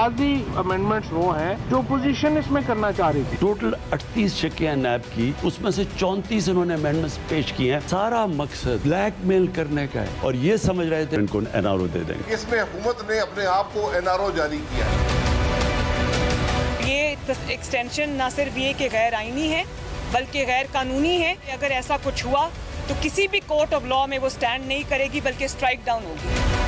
बुनियादी अमेंडमेंट्स वो हैं जो अपोजिशन इसमें करना चाह रही थी। टोटल 38 शिकायत नैब की, उसमें से 34 इन्होंने अमेंडमेंट्स पेश किए हैं। सारा मकसद ब्लैकमेल करने का है और ये समझ रहे थे इनको एनआरओ दे देंगे। इसमें हुकूमत ने अपने आप को एनआरओ जारी किया है। ये एक्सटेंशन ना सिर्फ ये कि गैर आईनी है बल्कि गैर कानूनी है। अगर ऐसा कुछ हुआ तो किसी भी कोर्ट ऑफ लॉ में वो स्टैंड नहीं करेगी बल्कि स्ट्राइक डाउन होगी।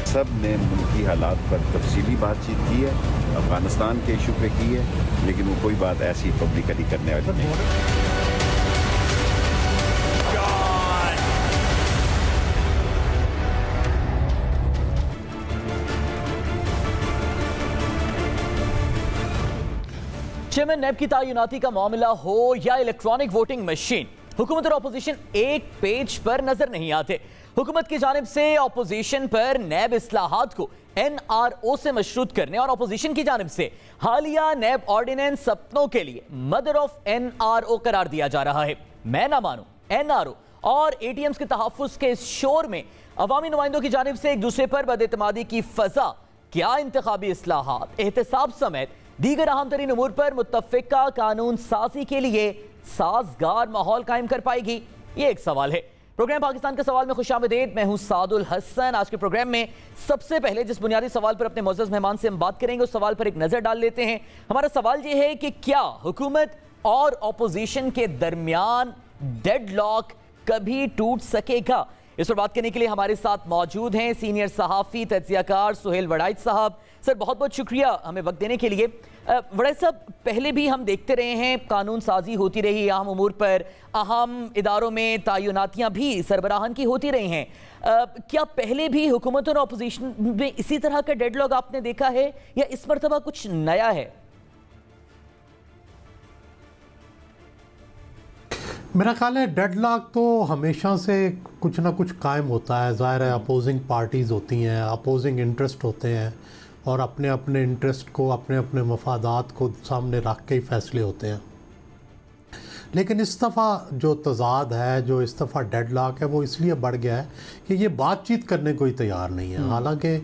सब ने मुल्की हालात पर तफसीली बातचीत की है, अफगानिस्तान के इशू पे की है, लेकिन वो कोई बात ऐसी पब्लिकली करने वाली नहीं है। चेयरमैन नैब की तैनाती का मामला हो या इलेक्ट्रॉनिक वोटिंग मशीन, हुकूमत और अपोजिशन एक पेज पर नजर नहीं आते। हुकूमत की जानिब से अपोजिशन पर नैब इस्लाहात को एनआरओ से मशरूत करने और अपोजिशन की जानिब से हालिया नैब ऑर्डिनेंस सपनों के लिए मदर ऑफ एनआरओ करार दिया जा रहा है। मैं ना मानूं, एनआरओ और एटीएम्स के तहफ्फुज के इस शोर में अवामी नुमाइंदों की जानिब से एक दूसरे पर बदएतमादी की फजा क्या इंतखाबी इस्लाहात, एहतसाब समेत दीगर अहम तरीन उमूर पर मुत्तफ़िका कानून साजी के लिए साजगार माहौल कायम कर पाएगी? ये एक सवाल है। प्रोग्राम पाकिस्तान के सवाल में खुशामदीद। मैं हूं सादुल हसन। आज के प्रोग्राम में सबसे पहले जिस बुनियादी सवाल पर अपने मोअज़्ज़ज़ मेहमान से हम बात करेंगे उस सवाल पर एक नज़र डाल लेते हैं। हमारा सवाल ये है कि क्या हुकूमत और अपोजिशन के दरमियान डेडलॉक कभी टूट सकेगा? इस पर बात करने के लिए हमारे साथ मौजूद हैं सीनियर सहाफ़ी तज्ज़ियाकार सुहेल वड़ाइच साहब। सर, बहुत बहुत शुक्रिया हमें वक्त देने के लिए। वड़ाइच साहब, पहले भी हम देखते रहे हैं कानून साजी होती रही, अहम उमूर पर अहम इदारों में तैनातियाँ भी सरबराहान की होती रही हैं। क्या पहले भी हुकूमत और अपोजिशन में इसी तरह का डेडलॉक आपने देखा है या इस मरतबा कुछ नया है? मेरा ख्याल है डेडलॉक तो हमेशा से कुछ ना कुछ कायम होता है। ज़ाहिर है अपोजिंग पार्टीज़ होती हैं, अपोजिंग इंटरेस्ट होते हैं और अपने अपने इंटरेस्ट को, अपने अपने मफादात को सामने रख के ही फैसले होते हैं। लेकिन इस दफ़ा जो तज़ाद है, जो इस दफ़ा डेडलॉक है, वो इसलिए बढ़ गया है कि ये बातचीत करने को ही तैयार नहीं है। हालांकि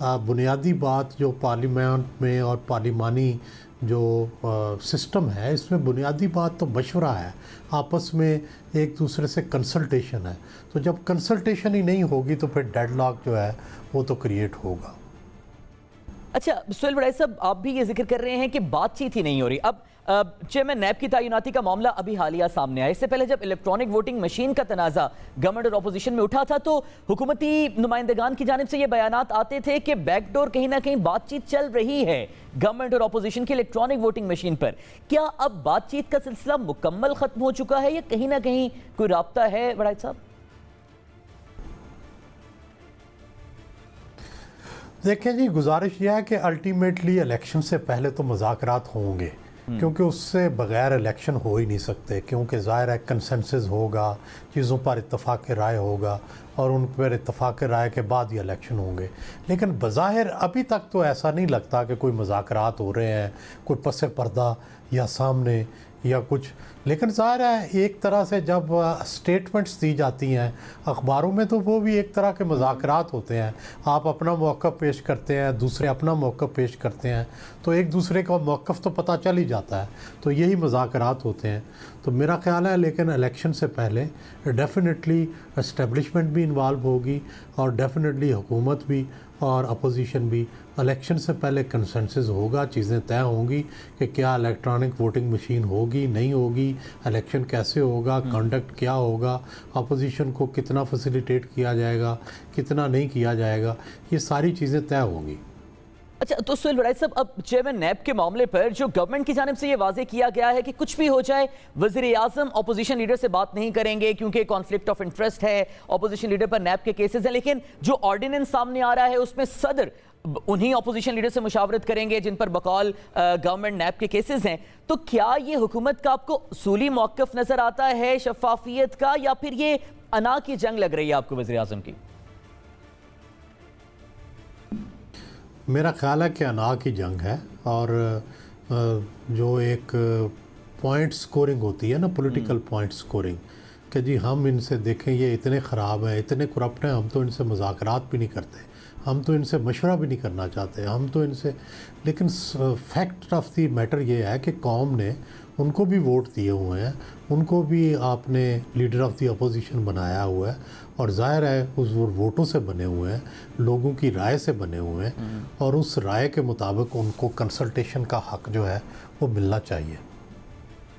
बुनियादी बात जो पार्लियामेंट में और पार्लिमानी जो सिस्टम है, इसमें बुनियादी बात तो मशवरा है, आपस में एक दूसरे से कंसल्टेशन है। तो जब कंसल्टेशन ही नहीं होगी तो फिर डेडलॉक जो है वो तो क्रिएट होगा। अच्छा सुहेल वड़ाइच साहब, आप भी ये जिक्र कर रहे हैं कि बातचीत ही नहीं हो रही। अब चेयरमैन नैब की तैनाती का मामला अभी हालिया सामने आया। इससे पहले जब इलेक्ट्रॉनिक वोटिंग मशीन का तनाज़ा गवर्नमेंट और अपोजिशन में उठा था तो हुकूमती नुमाइंदगान की जानिब से ये बयानात आते थे कि बैकडोर कहीं ना कहीं बातचीत चल रही है गवर्नमेंट और अपोजिशन की इलेक्ट्रॉनिक वोटिंग मशीन पर। क्या अब बातचीत का सिलसिला मुकम्मल खत्म हो चुका है या कहीं ना कहीं कोई राब्ता है वड़ाइच साहब? देखें जी, गुजारिश यह है कि अल्टीमेटली इलेक्शन से पहले तो मुज़ाकरात होंगे, क्योंकि उससे बग़ैर इलेक्शन हो ही नहीं सकते। क्योंकि ज़ाहिर है कंसेंसस होगा, चीज़ों पर इत्तफ़ाक़ राय होगा और उन पर इत्तफ़ाक़ राय के बाद ही इलेक्शन होंगे। लेकिन बज़ाहिर अभी तक तो ऐसा नहीं लगता कि कोई मुज़ाकरात हो रहे हैं, कोई पसे पर्दा या सामने या कुछ। लेकिन ज़ाहिर है एक तरह से जब स्टेटमेंट्स दी जाती हैं अखबारों में तो वो भी एक तरह के मुज़ाकरात होते हैं। आप अपना मौक़िफ़ पेश करते हैं, दूसरे अपना मौक़िफ़ पेश करते हैं, तो एक दूसरे का मौक़िफ़ तो पता चल ही जाता है। तो यही मुज़ाकरात होते हैं। तो मेरा ख़्याल है लेकिन इलेक्शन से पहले डेफ़िनेटली इस्टेब्लिशमेंट भी इन्वॉल्व होगी और डेफ़िनेटली हुकूमत भी और अपोजिशन भी। इलेक्शन से पहले कंसेंसस होगा, चीज़ें तय होंगी कि क्या इलेक्ट्रॉनिक वोटिंग मशीन होगी, नहीं होगी, इलेक्शन कैसे होगा, कंडक्ट क्या होगा, अपोजिशन को कितना फैसिलिटेट किया जाएगा, कितना नहीं किया जाएगा, ये सारी चीज़ें तय होंगी। अच्छा, तो सुहेल वड़ाइच साहब, अब चेयरमैन नैब के मामले पर जो गवर्नमेंट की जानिब से ये वाजे किया गया है कि कुछ भी हो जाए वज़ीर आज़म अपोजिशन लीडर से बात नहीं करेंगे क्योंकि कॉन्फ्लिक्ट ऑफ इंटरेस्ट है, अपोजिशन लीडर पर नैब के केसेस हैं। लेकिन जो ऑर्डिनेंस सामने आ रहा है उसमें सदर उन्हीं अपोजिशन लीडर से मुशावरत करेंगे जिन पर बकौल गवर्नमेंट नैब के केसेस हैं। तो क्या ये हुकूमत का आपको उसूली मौक़िफ़ नज़र आता है शफाफियत का, या फिर ये अना की जंग लग रही है आपको वज़ीर आज़म की? मेरा ख्याल है कि अना की जंग है और जो एक पॉइंट स्कोरिंग होती है ना, पॉलिटिकल पॉइंट स्कोरिंग, कि जी हम इनसे देखें ये इतने ख़राब हैं, इतने करप्ट हैं, हम तो इनसे मुज़ाकरात भी नहीं करते, हम तो इनसे मशवरा भी नहीं करना चाहते, हम तो इनसे। लेकिन फैक्ट ऑफ द मैटर ये है कि कौम ने उनको भी वोट दिए हुए हैं, उनको भी आपने लीडर ऑफ द अपोजिशन बनाया हुआ है, और ज़ाहिर है उस वोटों से बने हुए हैं, लोगों की राय से बने हुए हैं, और उस राय के मुताबिक उनको कंसल्टेशन का हक़ जो है वो मिलना चाहिए।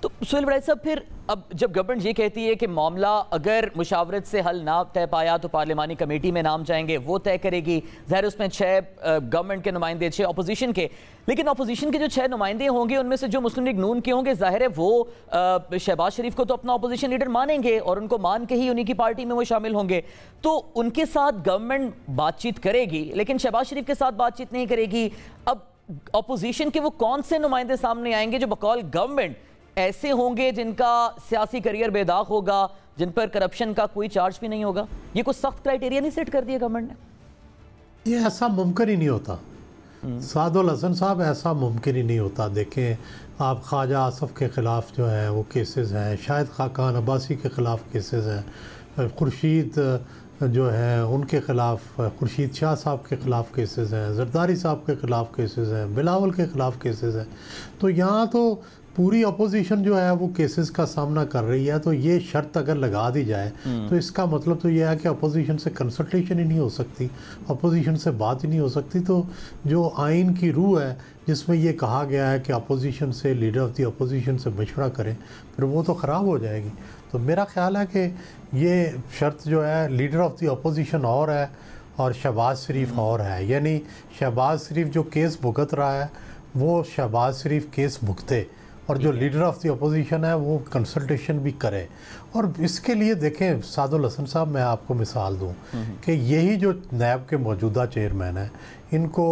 तो सुहेल वड़ैच साहब, फिर अब जब गवर्नमेंट ये कहती है कि मामला अगर मुशावरत से हल ना तय पाया तो पार्लिमानी कमेटी में नाम जाएंगे, वो तय करेगी, ज़ाहिर उसमें 6 गवर्नमेंट के नुमाइंदे, 6 अपोजिशन के, लेकिन अपोजिशन के जो 6 नुमाइंदे होंगे उनमें से जो मुस्लिम लीग नून के होंगे, ज़ाहिर है वो शहबाज शरीफ को तो अपना अपोजिशन लीडर मानेंगे और उनको मान के ही उन्हीं की पार्टी में वो शामिल होंगे, तो उनके साथ गवर्नमेंट बातचीत करेगी लेकिन शहबाज शरीफ के साथ बातचीत नहीं करेगी। अब अपोजिशन के वो कौन से नुमाइंदे सामने आएंगे जो बकौल गवर्नमेंट ऐसे होंगे जिनका सियासी करियर बेदाग होगा, जिन पर करप्शन का कोई चार्ज भी नहीं होगा? ये कुछ सख्त क्राइटेरिया नहीं सेट कर दिया गवर्नमेंट ने? ये ऐसा मुमकिन ही नहीं होता सादुल हसन साहब, ऐसा मुमकिन ही नहीं होता। देखें आप, ख्वाजा आसफ़ के ख़िलाफ़ जो है वो केसेस हैं, शाहिद खाकान अब्बासी के ख़िलाफ़ केसेस हैं, खुर्शीद जो है उनके ख़िलाफ़, खुर्शीद शाह साहब के ख़िलाफ़ केसेस हैं, जरदारी साहब के ख़िलाफ़ केसेस हैं, बिलावल के ख़िलाफ़ केसेस हैं। तो यहाँ तो पूरी अपोजिशन जो है वो केसेस का सामना कर रही है। तो ये शर्त अगर लगा दी जाए तो इसका मतलब तो ये है कि अपोजिशन से कंसल्टेशन ही नहीं हो सकती, अपोजिशन से बात ही नहीं हो सकती। तो जो आइन की रूह है जिसमें ये कहा गया है कि अपोजिशन से, लीडर ऑफ द अपोजिशन से मशवरा करें, फिर वो तो ख़राब हो जाएगी। तो मेरा ख़्याल है कि ये शर्त जो है लीडर ऑफ द अपोजिशन और है और शहबाज शरीफ और है, यानी शहबाज शरीफ जो केस भुगत रहा है वो शहबाज शरीफ केस भुगते और जो लीडर ऑफ द अपोजिशन है वो कंसल्टेशन भी करे। और इसके लिए देखें सादुल हसन साहब, मैं आपको मिसाल दूं कि यही जो नैब के मौजूदा चेयरमैन हैं, इनको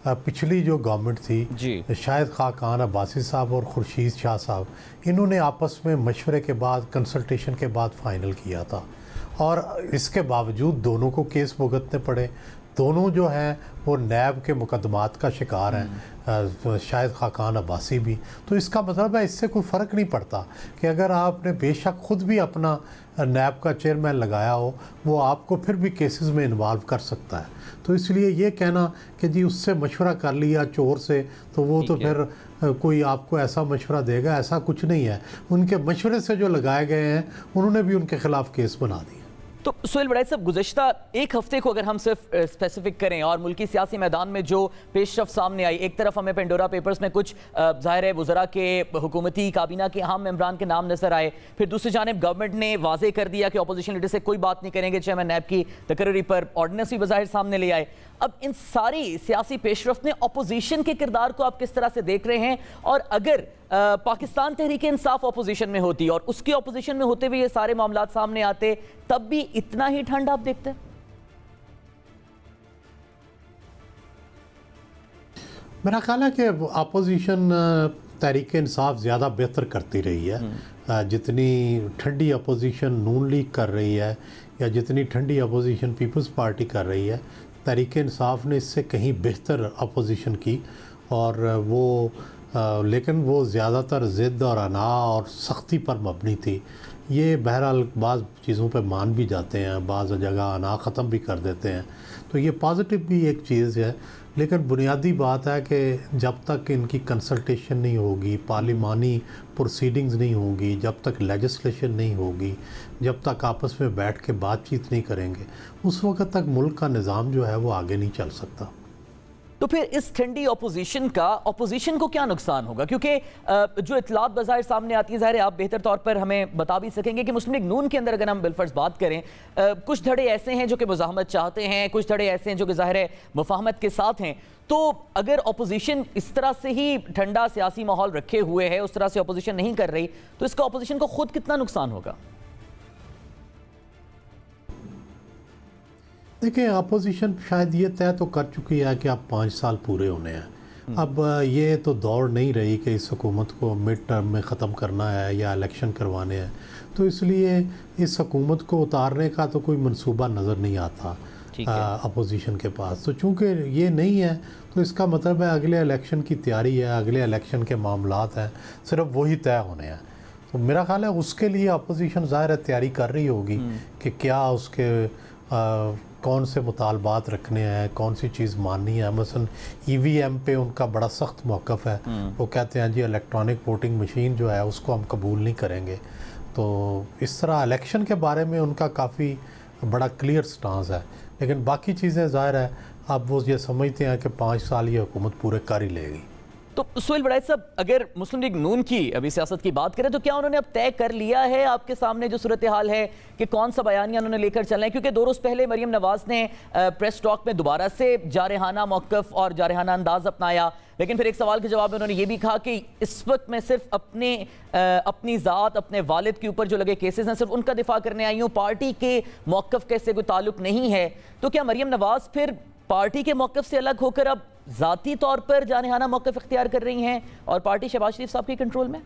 पिछली जो गवर्नमेंट थी, शाहिद खाकान अब्बासी साहब और खुर्शीद शाह साहब, इन्होंने आपस में मशवरे के बाद, कंसल्टेशन के बाद फ़ाइनल किया था, और इसके बावजूद दोनों को केस भुगतने पड़े। दोनों जो हैं वो नैब के मुकदमात का शिकार हैं, शायद खाकान अब्बासी भी। तो इसका मतलब है इससे कोई फ़र्क नहीं पड़ता कि अगर आपने बेशक ख़ुद भी अपना नैब का चेयरमैन लगाया हो, वो आपको फिर भी केसेस में इन्वॉल्व कर सकता है। तो इसलिए ये कहना कि जी उससे मशवरा कर लिया चोर से, तो वो तो फिर कोई आपको ऐसा मशवरा देगा, ऐसा कुछ नहीं है। उनके मशवरे से जो लगाए गए हैं उन्होंने भी उनके ख़िलाफ़ केस बना दिए। तो सुहेल वड़ैच साहब, गुज़श्ता एक हफ्ते को अगर हम सिर्फ स्पेसिफिक करें और मुल्की सियासी मैदान में जो पेशरफ सामने आई, एक तरफ हमें पेंडोरा पेपर्स में कुछ ज़ाहिर है वज़रा के हुकूमती काबीना के अहम मेंबरान के नाम नजर आए, फिर दूसरी जानिब गवर्नमेंट ने वाजे कर दिया कि अपोजिशन लीडर से कोई बात नहीं करेंगे, चेयरमैन नैब की तकरीरी पर ऑर्डिनेंस भी बज़ाहिर सामने ले आए। अब इन सारी सियासी पेशरफ में अपोजिशन के किरदार को आप किस तरह से देख रहे हैं? और अगर पाकिस्तान तहरीक इंसाफ अपोजिशन में होती और उसकी अपोजिशन में होते हुए ये सारे मामला सामने आते, तब भी इतना ही ठंड आप देखते हैं? मेरा ख्याल है कि अपोजिशन तहरीक इंसाफ ज़्यादा बेहतर करती रही है। जितनी ठंडी अपोजिशन नून लीग कर रही है या जितनी ठंडी अपोजिशन पीपल्स पार्टी कर रही है, तहरीक इंसाफ ने इससे कहीं बेहतर अपोजिशन की। और वो लेकिन वो ज़्यादातर ज़िद और अना और सख्ती पर मबनी थी। ये बहरहाल बाज़ चीज़ों पे मान भी जाते हैं, बाज़ जगह अना ख़त्म भी कर देते हैं। तो ये पॉजिटिव भी एक चीज़ है, लेकिन बुनियादी बात है कि जब तक इनकी कंसल्टेशन नहीं होगी, पार्लिमानी प्रोसीडिंग्स नहीं होंगी, जब तक लेजिस्लेशन नहीं होगी, जब तक आपस में बैठ के बातचीत नहीं करेंगे, उस वक्त तक मुल्क का निज़ाम जो है वो आगे नहीं चल सकता। तो फिर इस ठंडी अपोजिशन का अपोजिशन को क्या नुकसान होगा? क्योंकि जो इतलात बाज़ाहिर सामने आती है, ज़ाहिर है आप बेहतर तौर पर हमें बता भी सकेंगे कि मुस्लिम लीग नून के अंदर अगर हम बिलफर्ज बात करें, कुछ धड़े ऐसे हैं जो कि मुज़ाहमत चाहते हैं, कुछ धड़े ऐसे हैं जो कि ज़ाहिर है मुफाहमत के साथ हैं। तो अगर अपोजिशन इस तरह से ही ठंडा सियासी माहौल रखे हुए है, उस तरह से अपोजिशन नहीं कर रही, तो इसका अपोजिशन को खुद कितना नुकसान होगा? देखिए, अपोजिशन शायद ये तय तो कर चुकी है कि अब 5 साल पूरे होने हैं। अब ये तो दौड़ नहीं रही कि इस हुकूमत को मिड टर्म में ख़त्म करना है या इलेक्शन करवाने हैं, तो इसलिए इस हुकूमत को उतारने का तो कोई मंसूबा नज़र नहीं आता अपोजिशन के पास। तो चूँकि ये नहीं है तो इसका मतलब है अगले इलेक्शन की तैयारी है, अगले इलेक्शन के मामलात हैं, सिर्फ वही तय होने हैं। तो तो मेरा ख्याल है उसके लिए अपोजिशन ज़ाहिर है तैयारी कर रही होगी कि क्या उसके कौन से मुतालबात रखने हैं, कौन सी चीज़ माननी है। मसलन EVM पे उनका बड़ा सख्त मौक़िफ़ है, वो कहते हैं जी इलेक्ट्रॉनिक वोटिंग मशीन जो है उसको हम कबूल नहीं करेंगे। तो इस तरह इलेक्शन के बारे में उनका काफ़ी बड़ा क्लियर स्टांस है, लेकिन बाकी चीज़ें ज़ाहिर है अब वो ये समझते हैं कि 5 साल ये हुकूमत पूरे कर ही लेगी। तो सुहेल वड़ैच साहब, अगर मुस्लिम लीग नून की अभी सियासत की बात करें तो क्या उन्होंने अब तय कर लिया है आपके सामने जो सूरत हाल है कि कौन सा बयानिया उन्होंने लेकर चलना है? क्योंकि 2 रोज़ पहले मरियम नवाज ने प्रेस टॉक में दोबारा से जारहाना मौक़िफ़ और जारहाना अंदाज अपनाया, लेकिन फिर एक सवाल के जवाब में उन्होंने ये भी कहा कि इस वक्त मैं सिर्फ अपनी ज़ात, अपने वालिद के ऊपर जो लगे केसेस हैं सिर्फ उनका दिफा करने आई हूँ, पार्टी के मौक़िफ़ के से कोई ताल्लुक नहीं है। तो क्या मरियम नवाज फिर पार्टी के मौक़िफ़ से अलग होकर अब ज़ाती तौर पर जारहाना मौक़िफ़ इख्तियार कर रही हैं और पार्टी शहबाज शरीफ साहब के कंट्रोल में?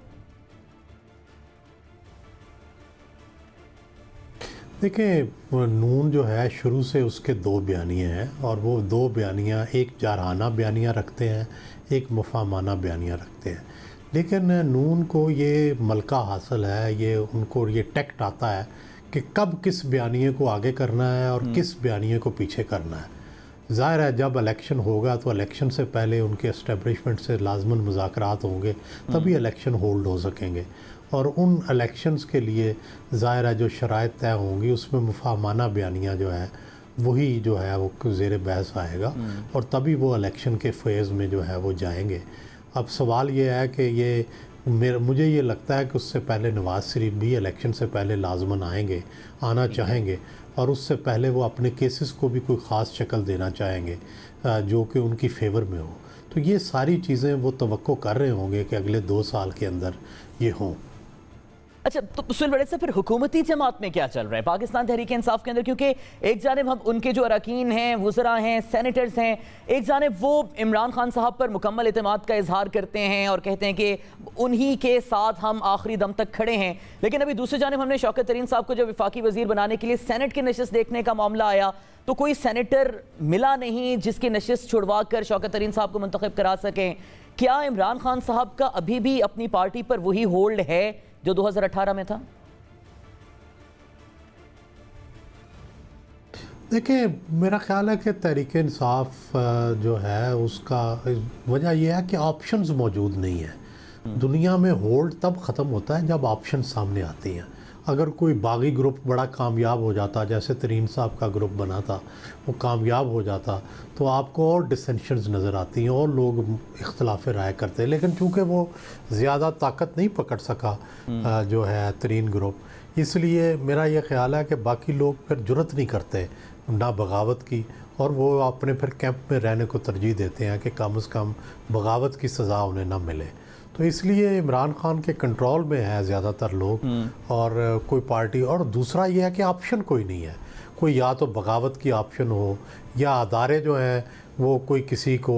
देखिए, नून जो है शुरू से उसके 2 बयानियाँ हैं और वो 2 बयानियाँ, एक जारहाना बयानियाँ रखते हैं, एक मुफाहमाना बयानियाँ रखते हैं। लेकिन नून को ये मलका हासिल है, ये उनको ये टेक्ट आता है कि कब किस बयानिए को आगे करना है और किस बयानिए को पीछे करना है। ज़ाहिर है जब इलेक्शन होगा तो इलेक्शन से पहले उनके इस्टेब्लिशमेंट से लाजमन मुज़ाकरात होंगे, तभी इलेक्शन होल्ड हो सकेंगे और उन इलेक्शंस के लिए ज़ाहिर है जो शराइत तय होंगी उसमें मुफाहमाना बयानिया जो है वही जो है वो ज़ेर बहस आएगा और तभी वो इलेक्शन के फेज़ में जो है वो जाएंगे। अब सवाल ये है कि ये मुझे ये लगता है कि उससे पहले नवाज़ शरीफ भी इलेक्शन से पहले लाजमन आना चाहेंगे और उससे पहले वो अपने केसेस को भी कोई ख़ास शक्ल देना चाहेंगे जो कि उनकी फेवर में हो। तो ये सारी चीज़ें वो तवक्को कर रहे होंगे कि अगले 2 साल के अंदर ये हों। अच्छा, तो सुहेल वड़ैच साहब, फिर हुकूमती जमात में क्या चल रहा है पाकिस्तान तहरीक इंसाफ के अंदर? क्योंकि एक जानिब हम उनके जो अरकान हैं, वज़रा हैं, सेनेटर्स हैं, एक जानिब वो इमरान खान साहब पर मुकम्मल एतमाद का इजहार करते हैं और कहते हैं कि उन्हीं के साथ हम आखिरी दम तक खड़े हैं। लेकिन अभी दूसरी जानिब हमने शौकत तरीन साहब को जब वफाकी वज़ीर बनाने के लिए सेनेट की नशिस्त देखने का मामला आया तो कोई सेनेटर मिला नहीं जिसकी नशिस्त छुड़वा कर शौकत तरीन साहब को मुंतखब करा सकें। क्या इमरान खान साहब का अभी भी अपनी पार्टी पर वही होल्ड है जो 2018 में था? देखिए, मेरा ख्याल है कि तहरीक इंसाफ जो है उसका वजह यह है कि ऑप्शंस मौजूद नहीं है। दुनिया में होल्ड तब ख़त्म होता है जब ऑप्शन सामने आती हैं। अगर कोई बागी ग्रुप बड़ा कामयाब हो जाता, जैसे तरीन साहब का ग्रुप बना था, वो कामयाब हो जाता तो आपको और डिसेंशंस नज़र आती हैं और लोग इख्तलाफ राय करते हैं। लेकिन चूँकि वो ज़्यादा ताकत नहीं पकड़ सका जो है तरीन ग्रुप, इसलिए मेरा ये ख्याल है कि बाकी लोग फिर जुर्रत नहीं करते ना बगावत की और वो अपने फिर कैंप में रहने को तरजीह देते हैं कि कम से कम बगावत की सज़ा उन्हें ना मिले। तो इसलिए इमरान खान के कंट्रोल में है ज़्यादातर लोग और कोई पार्टी। और दूसरा ये है कि ऑप्शन कोई नहीं है, कोई या तो बगावत की ऑप्शन हो या अदारे जो हैं वो कोई किसी को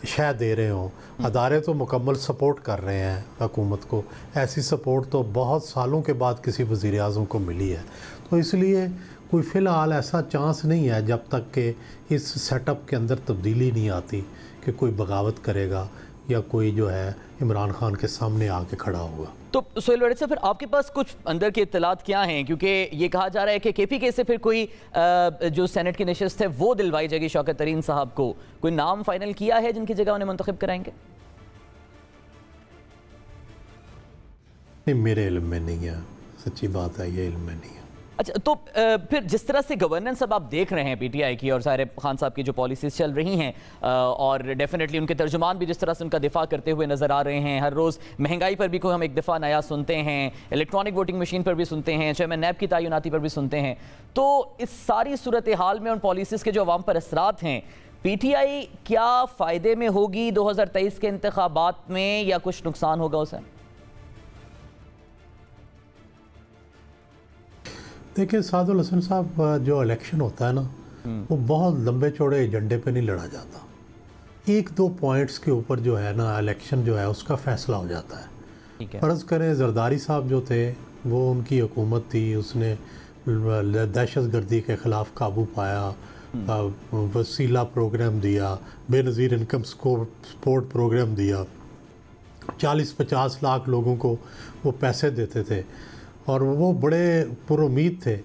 शह दे रहे हों। अदारे तो मुकम्मल सपोर्ट कर रहे हैं हुकूमत को, ऐसी सपोर्ट तो बहुत सालों के बाद किसी वज़ीर आज़म को मिली है। तो इसलिए कोई फ़िलहाल ऐसा चांस नहीं है जब तक कि इस सेटअप के अंदर तब्दीली नहीं आती कि कोई बगावत करेगा या कोई जो है इमरान खान के सामने आके खड़ा होगा। तो सुहेल वड़ैच साहब, फिर आपके पास कुछ अंदर के इत्तलात क्या हैं? क्योंकि ये कहा जा रहा है कि KPK से फिर कोई जो सेनेट की नशिस्त है वो दिलवाई जाएगी शौकत तरीन साहब को। कोई नाम फाइनल किया है जिनकी जगह उन्हें मुंतखब कराएंगे? नहीं, मेरे इल्म में नहीं है, सच्ची बात है, ये इल्म में नहीं है। अच्छा, तो फिर जिस तरह से गवर्नेंस अब आप देख रहे हैं PTI की और सारे खान साहब की जो पॉलिसीज़ चल रही हैं और डेफिनेटली उनके तर्जुमान भी जिस तरह से उनका दिफा करते हुए नज़र आ रहे हैं, हर रोज़ महंगाई पर भी कोई हम एक दिफा नया सुनते हैं, इलेक्ट्रॉनिक वोटिंग मशीन पर भी सुनते हैं, चेयरमैन नैब की तैनाती पर भी सुनते हैं। तो इस सारी सूरत हाल में उन पॉलिसीज़ के जो अवाम पर असरात हैं, PTI क्या फ़ायदे में होगी 2023 के इंतखाबात में या कुछ नुकसान होगा उसे? देखिए सादुल हसन साहब, जो इलेक्शन होता है ना वो बहुत लंबे चौड़े एजेंडे पे नहीं लड़ा जाता। 1-2 पॉइंट्स के ऊपर जो है ना इलेक्शन जो है उसका फैसला हो जाता है। फ़र्ज़ करें जरदारी साहब जो थे वो उनकी हुकूमत थी, उसने दहशत गर्दी के ख़िलाफ़ काबू पाया, वसीला प्रोग्राम दिया, बेनज़ीर इनकम सपोर्ट प्रोग्राम दिया, 40-50 लाख लोगों को वो पैसे देते थे और वो बड़े पुरुमीद थे,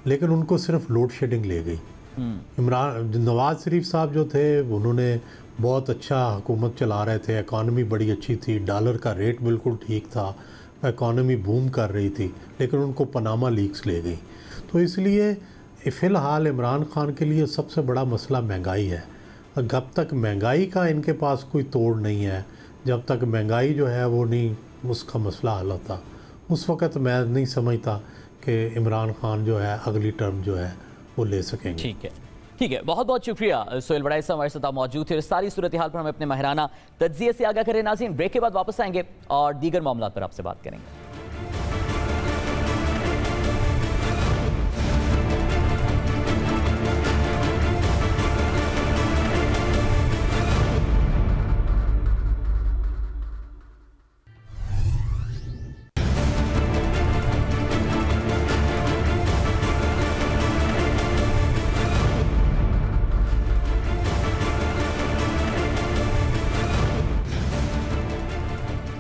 लेकिन उनको सिर्फ लोड शेडिंग ले गई। नवाज शरीफ साहब जो थे उन्होंने बहुत अच्छा हुकूमत चला रहे थे, इकॉनमी बड़ी अच्छी थी, डॉलर का रेट बिल्कुल ठीक था, इकॉनमी बूम कर रही थी, लेकिन उनको पनामा लीक्स ले गई। तो इसलिए फ़िलहाल इमरान खान के लिए सबसे बड़ा मसला महंगाई है। जब तक महंगाई का इनके पास कोई तोड़ नहीं है, जब तक महंगाई जो है वो नहीं उसका मसला हल होता, उस वक़्त मैं नहीं समझता कि इमरान खान जो है अगली टर्म जो है वो ले सकेंगे। ठीक है, बहुत बहुत शुक्रिया सोहेल वड़ाई साहब हमारे साथ मौजूद थे। सारी सूरत हाल पर हमें अपने माहिराना तज्जिए से आगाह करें। नाज़रीन, ब्रेक के बाद वापस आएंगे और दीगर मामला पर आपसे बात करेंगे।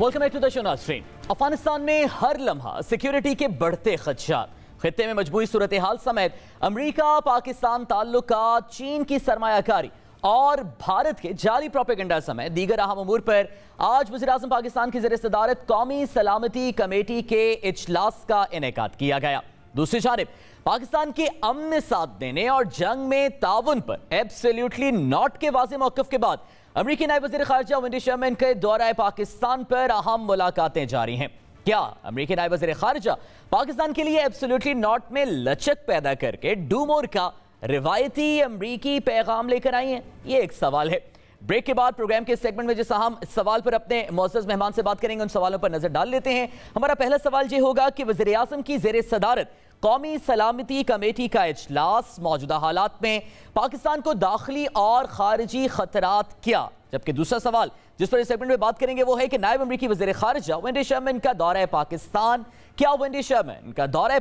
Welcome back to the show नाज़रीन। अफगानिस्तान में हर लम्हा सिक्योरिटी के बढ़ते खदशात, खित्ते में मजबूरी सूरत हाल समेत अमरीका पाकिस्तान ताल्लुकात, चीन की सरमायाकारी और भारत के जाली प्रोपेगेंडा समेत दीगर अहम उमूर पर आज वज़ीर-ए-आज़म पाकिस्तान की ज़ेर-ए-सदारत कौमी सलामती कमेटी के इजलास का इनेकाद किया गया। दूसरी जानिब पाकिस्तान के अमन में साथ देने और जंग में ताउन पर एब्सोल्युटली नॉट के वाज़ेह मौक़िफ़ के बाद अमरीकी नायब वज़ीर ख़ारिजा वेंडी शर्मैन के दौरा पाकिस्तान पर अहम मुलाकातें जारी हैं। क्या अमरीकी नायब वज़ीर ख़ारिजा पाकिस्तान के लिए एब्सोल्युटली नॉट में लचक पैदा करके डू मोर का रिवायती अमरीकी पैगाम लेकर आई हैं? ये एक सवाल है। ब्रेक के बाद प्रोग्राम के सेगमेंट में जिस हम सवाल पर अपने मुअज़्ज़ज़ मेहमान से बात करेंगे, उन सवालों पर नजर डाल लेते हैं। हमारा पहला सवाल ये होगा कि वज़ीर-ए-आज़म की ज़ेर सदारत कौमी सलामती कमेटी का इजलास मौजूदा हालात में पाकिस्तान को दाखिली और खारिजी खतरात क्या? जबकि दूसरा सवाल जिस पर इस सेगमेंट में बात करेंगे वो है कि नायब अमरीकी वज़ीर ख़ारिजा वेंडी शर्मैन का दौरा पाकिस्तान, क्या वेंडी शर्मैन का दौरा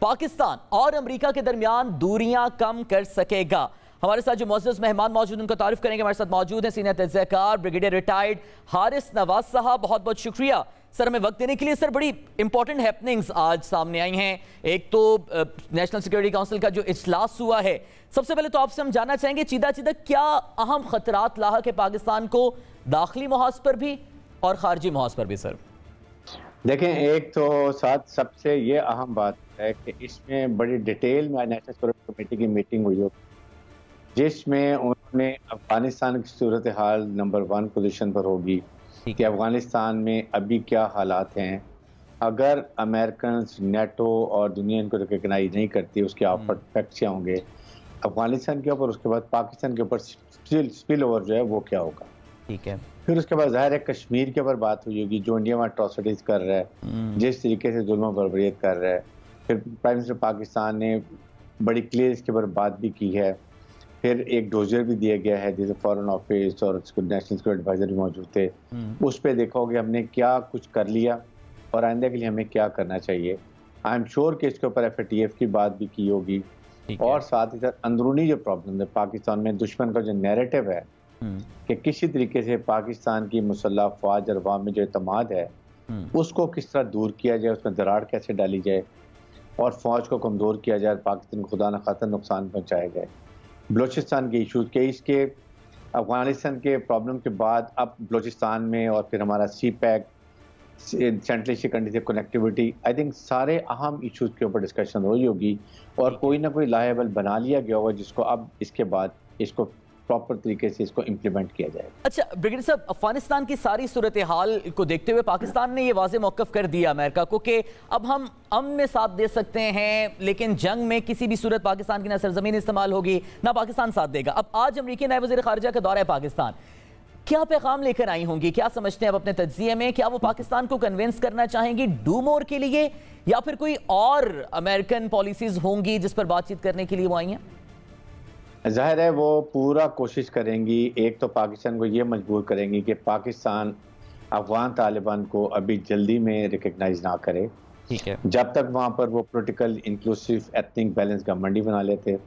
पाकिस्तान और अमरीका के दरमियान दूरियां कम कर सकेगा? हमारे साथ जो मुअज़्ज़ज़ मेहमान मौजूद उनको तारीफ करेंगे। हमारे साथ मौजूद हैं सीनियर तज़्ज़ियाकार ब्रिगेडियर रिटायर्ड हारिस नवाज साहब, बहुत बहुत शुक्रिया सर हमें वक्त देने के लिए। सर, बड़ी इंपॉर्टेंट हैपनिंग्स आज सामने आई हैं। एक तो नेशनल सिक्योरिटी काउंसिल का जो इजलास हुआ है, सबसे पहले तो आपसे हम जानना चाहेंगे चीदा क्या अहम खतरात लाहक है पाकिस्तान को दाखिली मुहाज पर भी और खारजी मुहाज पर भी? सर देखें, एक तो साथ सबसे ये अहम बात है कि इसमें बड़ी डिटेल में नेशनल सिक्योरिटी कमेटी की मीटिंग हुई हो, जिसमें उन्होंने अफगानिस्तान की सूरत हाल नंबर 1 पोजीशन पर होगी कि अफगानिस्तान में अभी क्या हालात हैं, अगर अमेरिकन, नेटो और दुनिया इनको रिकग्नाइज नहीं करती उसके आफ्टर इफेक्ट्स क्या होंगे अफगानिस्तान के ऊपर, उसके बाद पाकिस्तान के ऊपर स्पिल ओवर जो है वो क्या होगा। ठीक है, फिर उसके बाद ज़ाहिर है कश्मीर के ऊपर बात हुई होगी, जो इंडिया में अट्रॉसिटीज़ कर रहा है, जिस तरीके से जुल्म बर्बरियत कर रहा है। फिर प्राइम मिनिस्टर पाकिस्तान ने बड़ी क्लियर इसके ऊपर बात भी की है। फिर एक डोजर भी दिया गया है जिसे फॉरेन ऑफिस और नेशनल सिक्योरिटी एडवाइजर भी मौजूद थे। उस पर देखोगे हमने क्या कुछ कर लिया और आइंदा के लिए हमें क्या करना चाहिए। आई एम श्योर कि इसके ऊपर FATF की बात भी की होगी और साथ ही साथ अंदरूनी जो प्रॉब्लम है पाकिस्तान में, दुश्मन का जो नैरेटिव है कि किसी तरीके से पाकिस्तान की मुसल्लह अफवाज और अवाम में जो एतमाद है उसको किस तरह दूर किया जाए, उसमें दरार कैसे डाली जाए और फौज को कमज़ोर किया जाए, पाकिस्तान को खुदा न खास्ता नुकसान पहुँचाया जाए। बलूचिस्तान के इशूज़ के इसके अफगानिस्तान के प्रॉब्लम के बाद अब बलूचिस्तान में और फिर हमारा CPEC, सेंट्रल एशिया कंट्री से कनेक्टिविटी, आई थिंक सारे अहम इशूज़ के ऊपर डिस्कशन हुई होगी और कोई ना कोई लायबल बना लिया गया होगा जिसको अब इसके बाद इसको प्रॉपर तरीके से इसको इम्प्लीमेंट किया जाए। अच्छा ब्रिगेडियर साहब, अफगानिस्तान की सारी सूरत हाल को देखते हुए पाकिस्तान ने ये वाज़ेह मौक़िफ़ कर दिया अमेरिका को कि अब हम अमन में साथ दे सकते हैं, लेकिन जंग में किसी भी सूरत पाकिस्तान की ना सरजमीन इस्तेमाल होगी ना पाकिस्तान साथ देगा। अब आज अमरीकी नायब वज़ीर ख़ारिजा का दौरा है पाकिस्तान, क्या पैगाम लेकर आई होंगी, क्या समझते हैं अब अपने तज्ज़िये में? क्या वो पाकिस्तान को कन्विंस करना चाहेंगी डू मोर के लिए या फिर कोई और अमेरिकन पॉलिसीज़ होंगी जिस पर बातचीत करने के लिए वो आई हैं? जाहिर है वो पूरा कोशिश करेंगी। एक तो पाकिस्तान को ये मजबूर करेंगी कि पाकिस्तान अफगान तालिबान को अभी जल्दी में रिकग्नाइज ना करे। ठीक है, जब तक वहाँ पर वो political inclusive ethnic balance government ही बना लेते।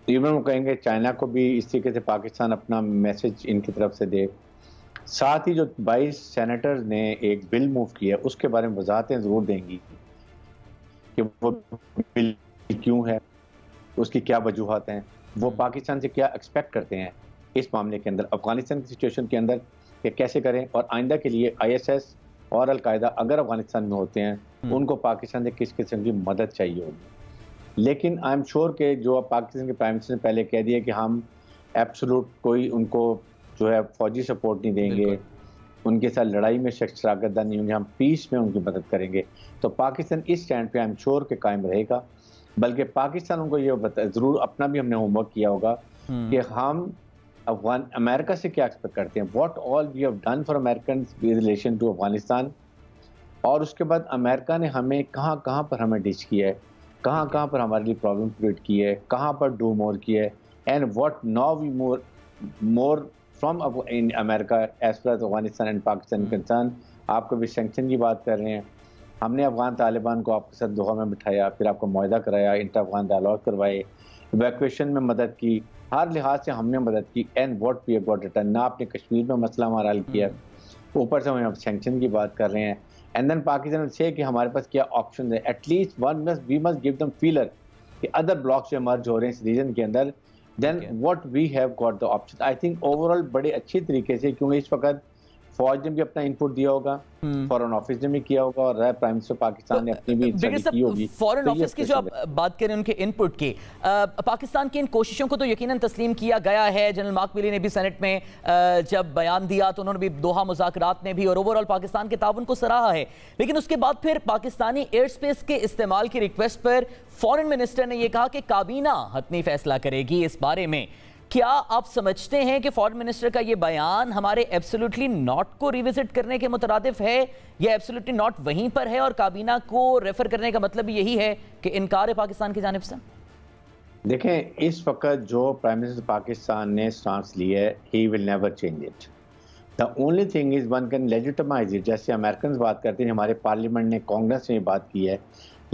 इवन वो कहेंगे चाइना को भी इस तरीके से पाकिस्तान अपना मैसेज इनकी तरफ से दे साथ ही जो 22 सेनेटर्स ने एक बिल मूव किया उसके बारे में वजाहतें ज़रूर देंगी कि वो बिल क्यों है, उसकी क्या वजूहत हैं, वो पाकिस्तान से क्या एक्सपेक्ट करते हैं इस मामले के अंदर, अफगानिस्तान की सिचुएशन के अंदर कि कैसे करें, और आइंदा के लिए ISS और अलकायदा अगर अफगानिस्तान में होते हैं उनको पाकिस्तान से किस किस्म की मदद चाहिए होगी। लेकिन आई एम श्योर के जो पाकिस्तान के प्राइम मिनिस्टर ने पहले कह दिया कि हम एब्सोल्यूट कोई उनको जो है फौजी सपोर्ट नहीं देंगे, उनके साथ लड़ाई में शराकत नहीं होंगे, हम पीस में उनकी मदद करेंगे, तो पाकिस्तान इस स्टैंड पे आई एम श्योर के कायम रहेगा। बल्कि पाकिस्तान उनको ये ज़रूर अपना भी हमने होमवर्क किया होगा कि हम अमेरिका से क्या एक्सपेक्ट करते हैं, what all we have done for American with relation to Afghanistan, और उसके बाद अमेरिका ने हमें कहाँ कहाँ पर हमें डिच किया है, कहाँ कहाँ पर हमारे लिए प्रॉब्लम क्रिएट की है, कहाँ पर डू मोर किया है, and what now we more from in America as far as Afghanistan and Pakistan concern. आपको भी सैंक्शन की बात कर रहे हैं, हमने अफगान तालिबान को आपके साथ दोहा में बिठाया, फिर आपको मुआहदा कराया, इंटर अफगान डायलॉग करवाए, इवैक्यूएशन में मदद की, हर लिहाज से हमने मदद की, and what we have got return. ना आपने कश्मीर में मसला हमारा हल किया, ऊपर से हम सैंक्शन की बात कर रहे हैं, एंड देन पाकिस्तान से कि हमारे पास क्या ऑप्शन है, at least we must give them feeler कि अदर ब्लॉक्स जो इमर्ज हो रहे हैं इस रीजन के अंदर, then what we have got the option. I think overall बड़े अच्छी तरीके से, क्योंकि इस वक्त फौज ने भी अपना इनपुट दिया होगा, फॉरेन ऑफिस ने भी किया होगा, और प्राइम मिनिस्टर पाकिस्तान ने अपनी भी की होगी। फॉरेन ऑफिस की जो आप बात करें उनके इनपुट की, पाकिस्तान की इन कोशिशों को तो यकीनन तस्लीम किया गया है। जनरल मार्क मिली ने भी सेनेट में जब बयान दिया तो उन्होंने भी दोहा मुज़ाकरात ने भी और ओवरऑल पाकिस्तान के ताउन को सराहा है, लेकिन उसके बाद फिर पाकिस्तानी एयर स्पेस के इस्तेमाल की रिक्वेस्ट पर फॉरेन मिनिस्टर ने यह कहा कि काबीना हतमी फैसला करेगी इस बारे में। क्या आप समझते हैं कि फॉरेन मिनिस्टर का ये बयान हमारे एब्सोल्युटली नॉट को रिविजिट करने के मुतरादिफ है, या एब्सोल्युटली नॉट वहीं पर है और काबीना को रेफर करने का मतलब यही है कि इनकार है पाकिस्तान की जानिब से? देखें, इस वक्त जो प्राइम मिनिस्टर पाकिस्तान ने स्टांस लिया है, he will never change it. The only thing is one can legitimise it. जैसे अमेरिकन बात करते हैं, हमारे पार्लियामेंट ने, कांग्रेस ने बात की है,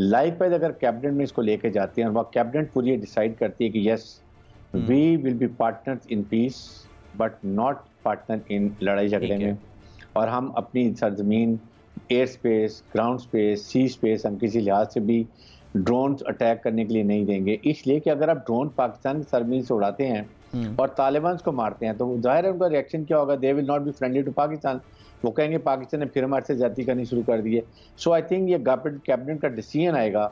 लाइकवाइज अगर कैबिनेट में इसको लेके जाते हैं और वह कैबिनेट पूरी डिसाइड करती है कि yes we will be partners in peace but not partner in लड़ाई झगड़े में, और हम अपनी सरजमीन, एयर स्पेस, ग्राउंड स्पेस, सी स्पेस हम किसी लिहाज से भी ड्रोन अटैक करने के लिए नहीं देंगे। इसलिए कि अगर आप ड्रोन पाकिस्तान की सरजमीन से उड़ाते हैं और तालिबान को मारते हैं, तो जाहिर है उनका रिएक्शन क्या होगा, they will not be friendly to Pakistan. वो कहेंगे पाकिस्तान ने फिर हमारे से ज्यादती करनी शुरू कर दी है। सो आई थिंक ये कैबिनेट का डिसीजन आएगा,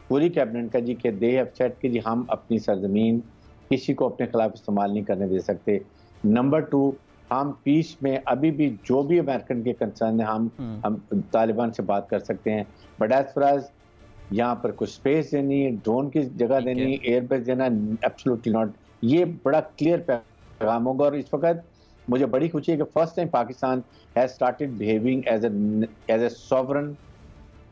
पूरी कैबिनेट का जी, कि दे हैव सेड कि जी हम अपनी सरजमीन किसी को अपने खिलाफ इस्तेमाल नहीं करने दे सकते। नंबर 2, हम पीस में अभी भी जो भी अमेरिकन के कंसर्न है हम तालिबान से बात कर सकते हैं, बट एज फार एज यहाँ पर कुछ स्पेस देनी, ड्रोन की जगह देनी, एयर बेस देना, एब्सोल्युटली नॉट। ये बड़ा क्लियर पैगाम होगा। और इस वक्त मुझे बड़ी खुशी है कि first time Pakistan has started behaving as a sovereign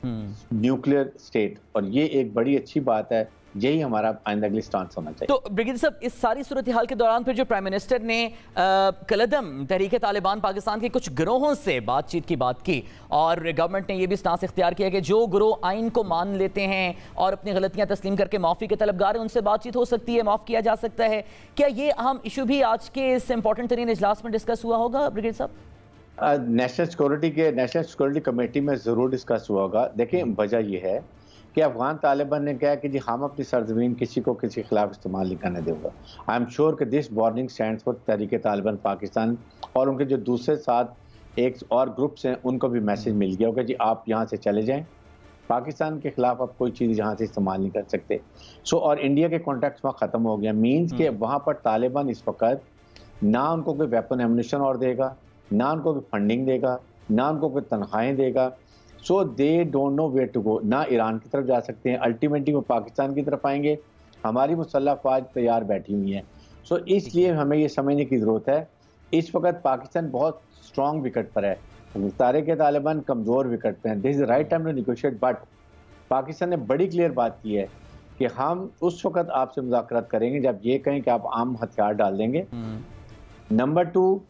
nuclear state, और ये एक बड़ी अच्छी बात है। यही हमारा आइंदा अगली स्टांस होना चाहिए। तो ब्रिगेडियर साहब, इस सारी सूरत हाल के दौरान फिर जो प्राइम मिनिस्टर ने कलदम तहरीक तालिबान पाकिस्तान के कुछ गिरोहों से बातचीत की बात की, और गवर्नमेंट ने यह भी स्टांस इख्तियार किया कि जो गिरोह आइन को मान लेते हैं और अपनी गलतियां तस्लीम करके माफ़ी के तलबगार हैं, उनसे बातचीत हो सकती है, माफ़ किया जा सकता है। क्या ये अहम इशू भी आज के इस इंपॉर्टेंट तरीन इजलास में डिस्कस हुआ होगा ब्रिगेडियर साहब? नेशनल सिक्योरिटी कमेटी में ज़रूर डिस्कस हुआ होगा। देखिए, वजह यह है कि अफगान तालिबान ने कहा कि जी हम अपनी सरजमीन किसी को किसी के खिलाफ इस्तेमाल नहीं करने देंगे। आई एम श्योर कि दिस वार्निंग स्टैंड्स फॉर तहरीक तालिबान पाकिस्तान, और उनके जो दूसरे साथ एक और ग्रुप्स हैं उनको भी मैसेज मिल गया होगा जी आप यहाँ से चले जाएं, पाकिस्तान के खिलाफ आप कोई चीज़ यहाँ से इस्तेमाल नहीं कर सकते। और इंडिया के कॉन्टैक्ट्स वहाँ ख़त्म हो गया। मीन्स के वहाँ पर तालिबान इस वक्त ना उनको कोई वेपन एमुनिशन और देगा, ना उनको कोई फंडिंग देगा, ना उनको कोई तनख्वाहें देगा। So they don't know where to go. ना ईरान की तरफ जा सकते हैं, अल्टीमेटली वो पाकिस्तान की तरफ आएंगे। हमारी मुसल्लह अफवाज तैयार बैठी हुई हैं। सो इसलिए हमें ये समझने की ज़रूरत है, इस वक्त पाकिस्तान बहुत स्ट्रॉन्ग विकेट पर है, तहरीक तालिबान कमज़ोर विकेट पर हैं। This is the right time to negotiate. But Pakistan ने बड़ी क्लियर बात की है कि हम उस वक्त आपसे मुज़ाकरात करेंगे जब ये कहें कि आप आम हथियार डाल देंगे। नंबर 2,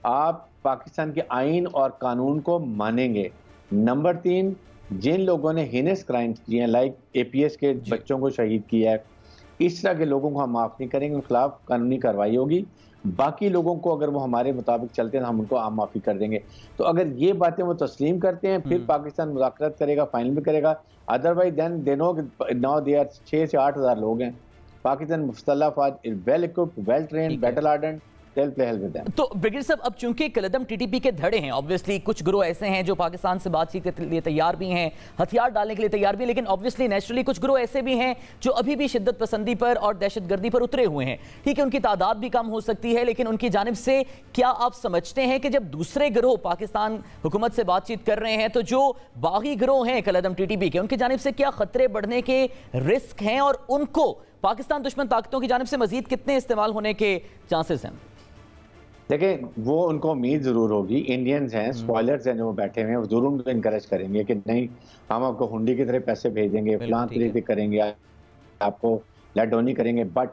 आप पाकिस्तान के आइन और कानून को मानेंगे। नंबर 3, जिन लोगों ने हिनेस क्राइम्स किए हैं, लाइक APS के बच्चों को शहीद किया है, इस तरह के लोगों को हम माफ़ नहीं करेंगे, उनके खिलाफ कानूनी कार्रवाई होगी। बाकी लोगों को अगर वो हमारे मुताबिक चलते हैं हम उनको आम माफ़ी कर देंगे। तो अगर ये बातें वो तस्लीम करते हैं फिर पाकिस्तान मुज़ाकरात करेगा, फाइनल भी करेगा। Otherwise then they know now they are 6 से 8 हज़ार लोग हैं। पाकिस्तान मुस्तल्ला फौज is well equipped, well trained, battle hardened. तो ब्रिगेडियर साहब, अब चूंकि कलदम टीटीपी के धड़े हैं, ऑब्वियसली कुछ गिरोह ऐसे हैं जो पाकिस्तान से बातचीत के लिए तैयार भी हैं, हथियार डालने के लिए तैयार भी, लेकिन ऑब्वियसली नेचुरली कुछ गिरोह ऐसे भी हैं जो अभी भी शिद्दत पसंदी पर और दहशतगर्दी पर उतरे हुए हैं। ठीक है, उनकी तादाद भी कम हो सकती है, लेकिन उनकी जानिब से क्या आप समझते हैं कि जब दूसरे गिरोह पाकिस्तान हुकूमत से बातचीत कर रहे हैं तो जो बागी गिरोह हैं कलदम टीटीपी के, उनकी जानिब से क्या खतरे बढ़ने के रिस्क हैं और उनको पाकिस्तान दुश्मन ताकतों की जानिब से मजीद कितने इस्तेमाल होने के चांसेस हैं? देखिए, वो उनको उम्मीद जरूर होगी, इंडियंस हैं, स्पॉयलर्स हैं जो बैठे हुए हैं, वो जरूर उनको इनकरेज करेंगे कि नहीं हम आपको हुंडी की तरह पैसे भेजेंगे, फलां तरीके करेंगे, आपको लैडोनी करेंगे। बट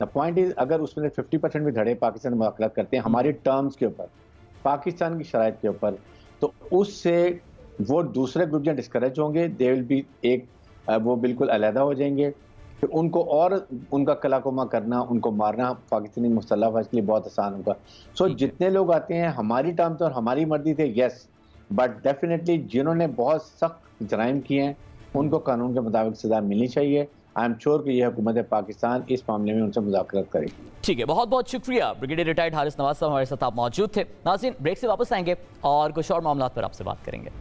द पॉइंट इज, अगर उसमें 50% भी धड़े पाकिस्तान मुलाकात करते हैं हमारी टर्म्स के ऊपर, पाकिस्तान की शराइत के ऊपर, तो उससे वो दूसरे ग्रुप जो डिस्करेज होंगे, दे विल बी वो बिल्कुल अलहदा हो जाएंगे। फिर उनको और उनका कलाकुमा करना, उनको मारना पाकिस्तानी मुस्तल्ला फौज के लिए बहुत आसान होगा। सो जितने लोग आते हैं हमारी टर्म तो और हमारी मर्जी थे, यस, बट डेफिनेटली जिन्होंने बहुत सख्त जराइम किए हैं उनको कानून के मुताबिक सजा मिलनी चाहिए। आई एम श्योर कि यह हुकूमत पाकिस्तान इस मामले में उनसे मुज़ाकरात करेगी। ठीक है, बहुत बहुत शुक्रिया। ब्रिगेडियर रिटायर्ड हारिस नवाज साहब हमारे साथ आप मौजूद थे। नाज़रीन, ब्रेक से वापस आएंगे और कुछ और मामलों पर आपसे बात करेंगे।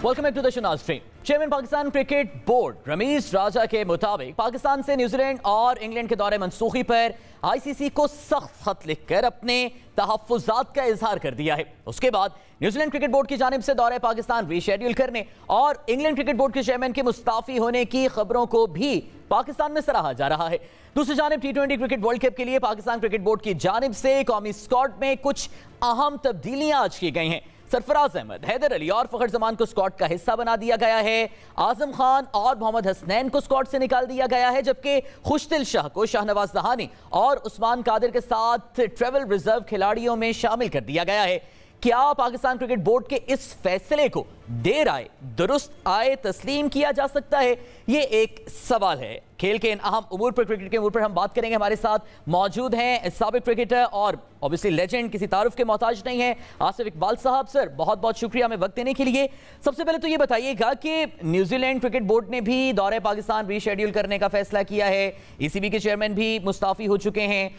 Welcome back to the show नाज़रीन। Chairman Pakistan cricket board Ramiz Raja के मुताबिक पाकिस्तान से न्यूजीलैंड और इंग्लैंड के दौरे मनसूखी पर आईसीसी को सख्त खत लिखकर अपने तहफ्फुज़ात का इजहार कर दिया है। उसके बाद न्यूजीलैंड क्रिकेट बोर्ड की जानिब से दौरे पाकिस्तान रीशेड्यूल करने और इंग्लैंड क्रिकेट बोर्ड के चेयरमैन के मुस्ताफी होने की खबरों को भी पाकिस्तान में सराहा जा रहा है। दूसरी जानिब T20 क्रिकेट वर्ल्ड कप के लिए पाकिस्तान क्रिकेट बोर्ड की जानिब से कौमी स्क्वाड में कुछ अहम तब्दीलियां आज की गई हैं। सरफराज अहमद, हैदर अली और फखर जमान को स्क्वाड का हिस्सा बना दिया गया है। आजम खान और मोहम्मद हसनैन को स्क्वाड से निकाल दिया गया है, जबकि खुशदिल शाह को शाहनवाज दहानी और उस्मान कादिर के साथ ट्रेवल रिजर्व खिलाड़ियों में शामिल कर दिया गया है। क्या पाकिस्तान क्रिकेट बोर्ड के इस फैसले को देर आए दुरुस्त आए तस्लीम किया जा सकता है? ये एक सवाल है। खेल के इन अहम उमूर पर, क्रिकेट के उमूर पर हम बात करेंगे। हमारे साथ मौजूद हैं साबिक क्रिकेटर और ऑब्वियसली लेजेंड, किसी तारुफ के मोहताज नहीं है, आसिफ इकबाल साहब। सर, बहुत बहुत शुक्रिया हमें वक्त देने के लिए। सबसे पहले तो ये बताइएगा कि न्यूजीलैंड क्रिकेट बोर्ड ने भी दौरे पाकिस्तान रीशेड्यूल करने का फैसला किया है, ईसीबी के चेयरमैन भी मुस्ताफी हो चुके हैं।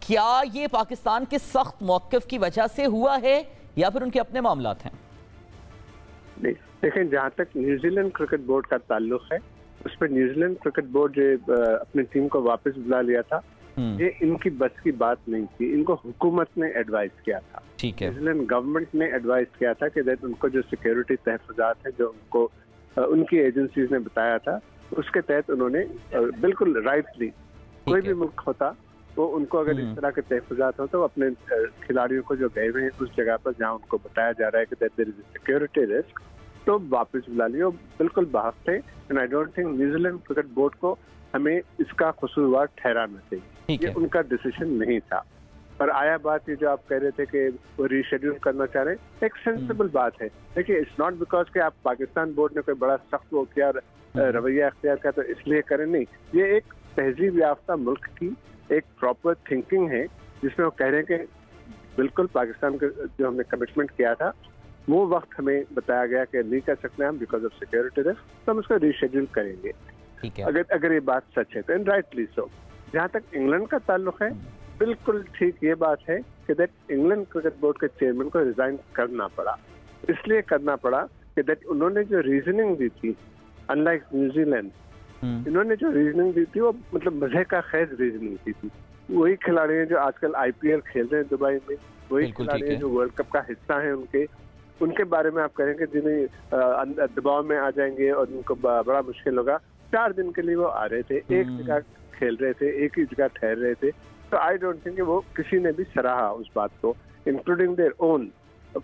क्या ये पाकिस्तान के सख्त मौक़िफ़ की वजह से हुआ है या फिर उनके अपने मामलात हैं? नहीं, देखें, जहाँ तक न्यूजीलैंड क्रिकेट बोर्ड का ताल्लुक है, उस पर न्यूजीलैंड क्रिकेट बोर्ड जो अपनी टीम को वापस बुला लिया था, ये इनकी बस की बात नहीं थी। इनको हुकूमत ने एडवाइस किया था, ठीक है, न्यूजीलैंड गवर्नमेंट ने एडवाइस किया था कि उनको जो सिक्योरिटी तहफ़्फ़ुज़ात है जो उनको उनकी एजेंसीज ने बताया था, उसके तहत उन्होंने बिल्कुल राइटली, कोई भी मुल्क होता तो उनको अगर इस तरह के तहफ़्फ़ुज़ात हो तो अपने खिलाड़ियों को जो गए हुए हैं उस जगह पर जहाँ उनको बताया जा रहा है कि देयर इज सिक्योरिटी रिस्क, तो वापस बुला लियो, बिल्कुल बहक थे। And I don't think New Zealand cricket board को हमें इसका कसूरवार ठहराना चाहिए, ये उनका डिसीजन नहीं था। पर आया बात ये जो आप कह रहे थे कि वो रीशेड्यूल करना चाह रहे हैं, एक सेंसिबल बात है। देखिए, इट्स नॉट बिकॉज कि आप पाकिस्तान बोर्ड ने कोई बड़ा सख्त वो किया, रवैया अख्तियार किया तो इसलिए करें, नहीं। ये एक तहजीब याफ्ता मुल्क की एक प्रॉपर थिंकिंग है जिसमें वो कह रहे हैं कि बिल्कुल पाकिस्तान का जो हमने कमिटमेंट किया था वो वक्त हमें बताया गया कि नहीं कर सकते हम बिकॉज ऑफ सिक्योरिटी रिस्क, तो हम उसको रीशेड्यूल करेंगे। ठीक है, अगर ये बात सच है तो, एंड राइटली सो। जहाँ तक इंग्लैंड का ताल्लुक है, बिल्कुल ठीक ये बात है कि दैट इंग्लैंड क्रिकेट बोर्ड के चेयरमैन को रिजाइन करना पड़ा। इसलिए करना पड़ा कि दैट उन्होंने जो रीजनिंग दी थी, अनलाइक न्यूजीलैंड, इन्होंने जो रीजनिंग दी थी वो मतलब मजे का खैज रीजनिंग दी थी। वही खिलाड़ी हैं जो आजकल IPL खेल रहे हैं दुबई में, वही खिलाड़ी हैं जो वर्ल्ड कप का हिस्सा हैं, उनके बारे में आप कहेंगे जिन्हें दबाव में आ जाएंगे और उनको बड़ा मुश्किल होगा। 4 दिन के लिए वो आ रहे थे, एक जगह खेल रहे थे, एक ही जगह ठहर रहे थे, तो आई डोंट थिंक वो किसी ने भी सराहा उस बात को, including their own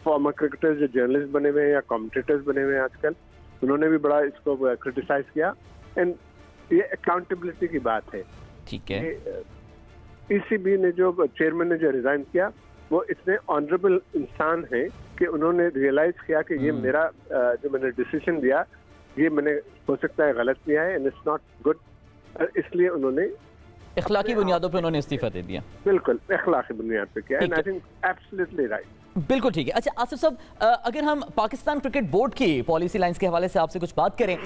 farmer cricketers जो जर्नलिस्ट बने हुए हैं या कमेंटेटर्स बने हुए हैं आजकल, उन्होंने भी बड़ा इसको क्रिटिसाइज किया। एंड ये अकाउंटेबिलिटी की बात है। ठीक है, ईसीबी ने जो चेयरमैन ने जो रिजाइन किया वो इतने ऑनरेबल इंसान हैं कि उन्होंने रियलाइज किया कि ये मेरा जो मैंने डिसीजन दिया ये मैंने हो सकता है गलत किया है एंड इट्स नॉट गुड, इसलिए उन्होंने इखलाकी बुनियादों पे उन्होंने इस्तीफा दे दिया। बिल्कुल इखलाकी बुनियाद पे किया and I think absolutely right. बिल्कुल ठीक है। अच्छा आसिफ साहब, अगर हम पाकिस्तान क्रिकेट बोर्ड की पॉलिसी लाइंस के हवाले से आपसे कुछ बात करें,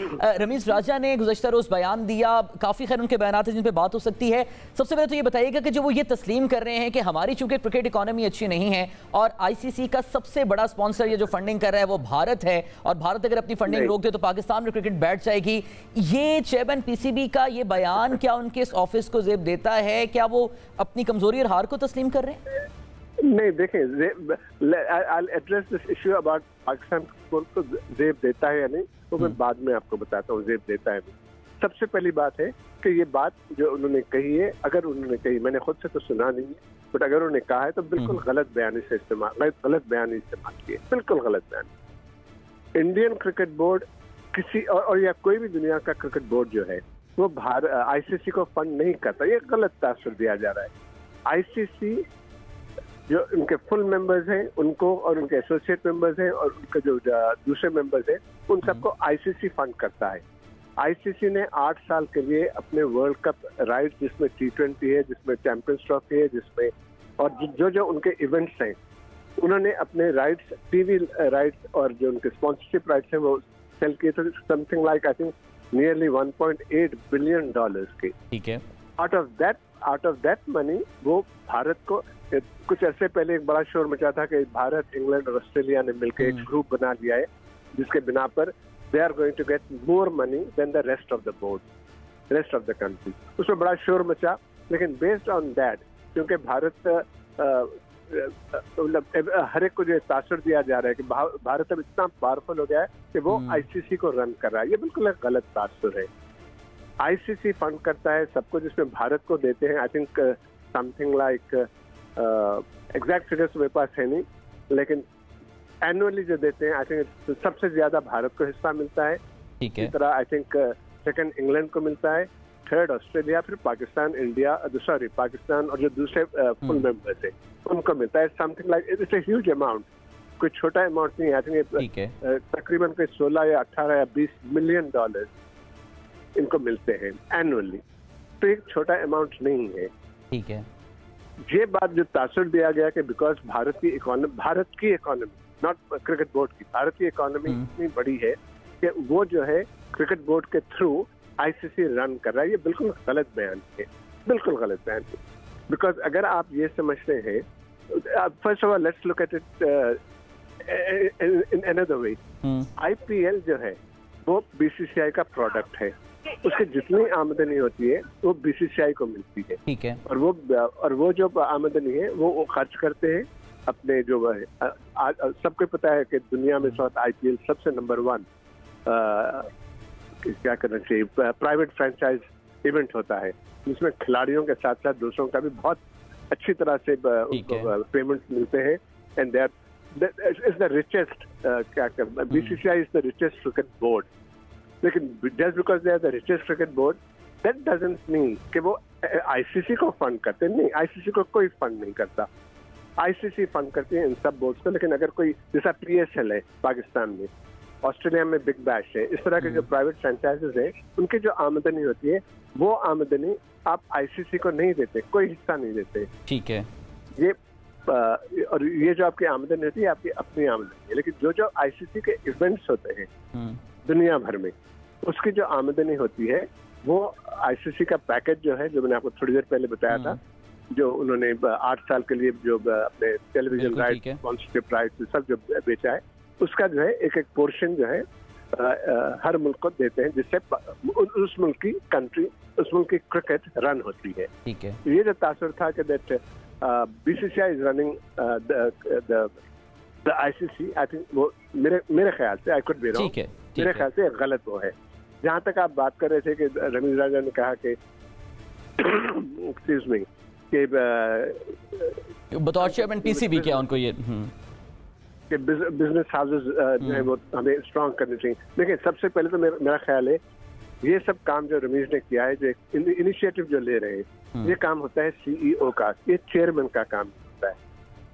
रमीज राजा ने गुज़श्ता रोज बयान दिया, काफ़ी खैर उनके बयान हैं जिन पे बात हो सकती है। सबसे पहले तो ये बताइएगा कि जो वो ये तस्लीम कर रहे हैं कि हमारी चूंकि क्रिकेट इकॉनमी अच्छी नहीं है और आईसीसी का सबसे बड़ा स्पॉन्सर ये जो फंडिंग कर रहा है वो भारत है, और भारत अगर अपनी फंडिंग रोक दे तो पाकिस्तान में क्रिकेट बैठ जाएगी, ये चेयरमैन पीसीबी का ये बयान क्या उनके इस ऑफिस को जेब देता है? क्या वो अपनी कमजोरी और हार को तस्लीम कर रहे हैं? नहीं, देखें, I'll address this issue about Pakistan को जेब देता है या नहीं, तो मैं बाद में आपको बताता हूँ जेब देता है नहीं। सबसे पहली बात है कि ये बात जो उन्होंने कही है, अगर उन्होंने कही, मैंने खुद से तो सुना नहीं है, बट अगर उन्होंने कहा है तो बिल्कुल गलत बयानी से गलत बयानी इस्तेमाल किए, बिल्कुल गलत बयान। इंडियन क्रिकेट बोर्ड किसी और या कोई भी दुनिया का क्रिकेट बोर्ड जो है वो आईसीसी को फंड नहीं करता, ये गलत तासुर दिया जा रहा है। आईसीसी जो उनके फुल मेंबर्स हैं उनको और उनके एसोसिएट मेंबर्स हैं और उनके जो दूसरे मेंबर्स हैं उन सबको आईसीसी फंड करता है। आईसीसी ने 8 साल के लिए अपने वर्ल्ड कप राइट्स, जिसमें T20 है, जिसमें चैंपियंस ट्रॉफी है, जिसमें और जो उनके इवेंट्स हैं, उन्होंने अपने राइट्स, टीवी राइट्स और जो उनके स्पॉन्सरशिप राइट्स हैं वो सेल किए थे, something like I think nearly $1.8 billion के। ठीक है। आउट ऑफ दैट मनी वो भारत को, कुछ ऐसे पहले एक बड़ा शोर मचा था कि भारत, इंग्लैंड और ऑस्ट्रेलिया ने मिलकर एक ग्रुप बना लिया है जिसके बिना पर they are going to get more money than the rest of the board, rest of the country. उसमें बड़ा शोर मचा, लेकिन बेस्ड ऑन दैट, क्योंकि भारत हर एक को जो तासुर दिया जा रहा है कि भारत अब इतना पावरफुल हो गया है कि वो आईसीसी को रन कर रहा है, ये बिल्कुल एक गलत तासुर है। आईसीसी फंड करता है सब कुछ, जिसमें भारत को देते हैं I think something like exact figures मेरे पास है नहीं, लेकिन एनुअली जो देते हैं आई थिंक सबसे ज्यादा भारत को हिस्सा मिलता है। ठीक है। इस तरह आई थिंक सेकंड इंग्लैंड को मिलता है, थर्ड ऑस्ट्रेलिया, फिर पाकिस्तान, इंडिया, सॉरी पाकिस्तान और जो दूसरे फुल मेंबर्स हैं उनको मिलता है। Something like it's a huge amount, कोई छोटा अमाउंट नहीं है। आई थिंक तकरीबन कोई 16 या 18 या 20 मिलियन डॉलर इनको मिलते हैं एनुअली, तो एक छोटा अमाउंट नहीं है। ठीक है। ये बात जो तासुर दिया गया कि बिकॉज भारत की इकोनॉमी नॉट क्रिकेट बोर्ड की, भारत की इकोनॉमी इतनी बड़ी है कि वो जो है क्रिकेट बोर्ड के थ्रू आईसीसी रन कर रहा है, ये बिल्कुल गलत बयान है, बिल्कुल गलत बयान है। बिकॉज अगर आप ये समझते हैं, first of all let's look at it in another way. IPL जो है वो बीसीसीआई का प्रोडक्ट है, उसकी जितनी आमदनी होती है वो बीसीसीआई को मिलती है। ठीक है। और वो जो आमदनी है वो खर्च करते हैं अपने जो सबको पता है कि दुनिया में आईपीएल सबसे नंबर 1 क्या करना चाहिए, प्राइवेट फ्रेंचाइज इवेंट होता है जिसमें खिलाड़ियों के साथ साथ दूसरों का भी बहुत अच्छी तरह से उनको पेमेंट्स मिलते हैं। And that is the richest, BCCI is the richest cricket board. लेकिन just because they are the richest cricket board that doesn't mean कि वो आईसीसी को फंड करते, नहीं, आईसीसी को कोई फंड नहीं करता। आईसीसी फंड करती है इन सब बोर्ड्स को, लेकिन अगर कोई जैसा पीएसएल है पाकिस्तान में, ऑस्ट्रेलिया में बिग बैश है, इस तरह के जो प्राइवेट फ्रेंचाइजेस हैं उनकी जो आमदनी होती है वो आमदनी आप आईसीसी को नहीं देते, कोई हिस्सा नहीं देते। ठीक है। ये और ये जो आपकी आमदनी होती है आपकी अपनी आमदनी है, लेकिन जो आईसीसी के इवेंट्स होते हैं दुनिया भर में उसकी जो आमदनी होती है वो आईसीसी का पैकेज जो है, जो मैंने आपको थोड़ी देर पहले बताया था, जो उन्होंने 8 साल के लिए जो अपने टेलीविजन राइट, स्पॉन्सरशिप राइट सब जो बेचा है, उसका जो है एक एक पोर्शन जो है हर मुल्क को देते हैं, जिससे उस मुल्क की कंट्री, उस मुल्क की क्रिकेट रन होती है। ठीक है। ये जो तासुर था कि that BCCI is running the ICC, I think वो मेरे ख्याल से, आई कुड बी रॉन्ग, मेरे ख्याल से गलत वो है। जहाँ तक आप बात कर रहे थे कि रमीज राजा ने कहा कि एक्सक्यूज मी कि बतौर चेयरमैन पीसीबी क्या उनको ये कि बिजनेस हाउसेस जो है वो हमें स्ट्रांग करने चाहिए। देखिए सबसे पहले तो मेरा ख्याल है ये सब काम जो रमेश ने किया है, जो इनिशिएटिव जो ले रहे हैं, ये काम होता है सीईओ का, ये चेयरमैन का काम होता है।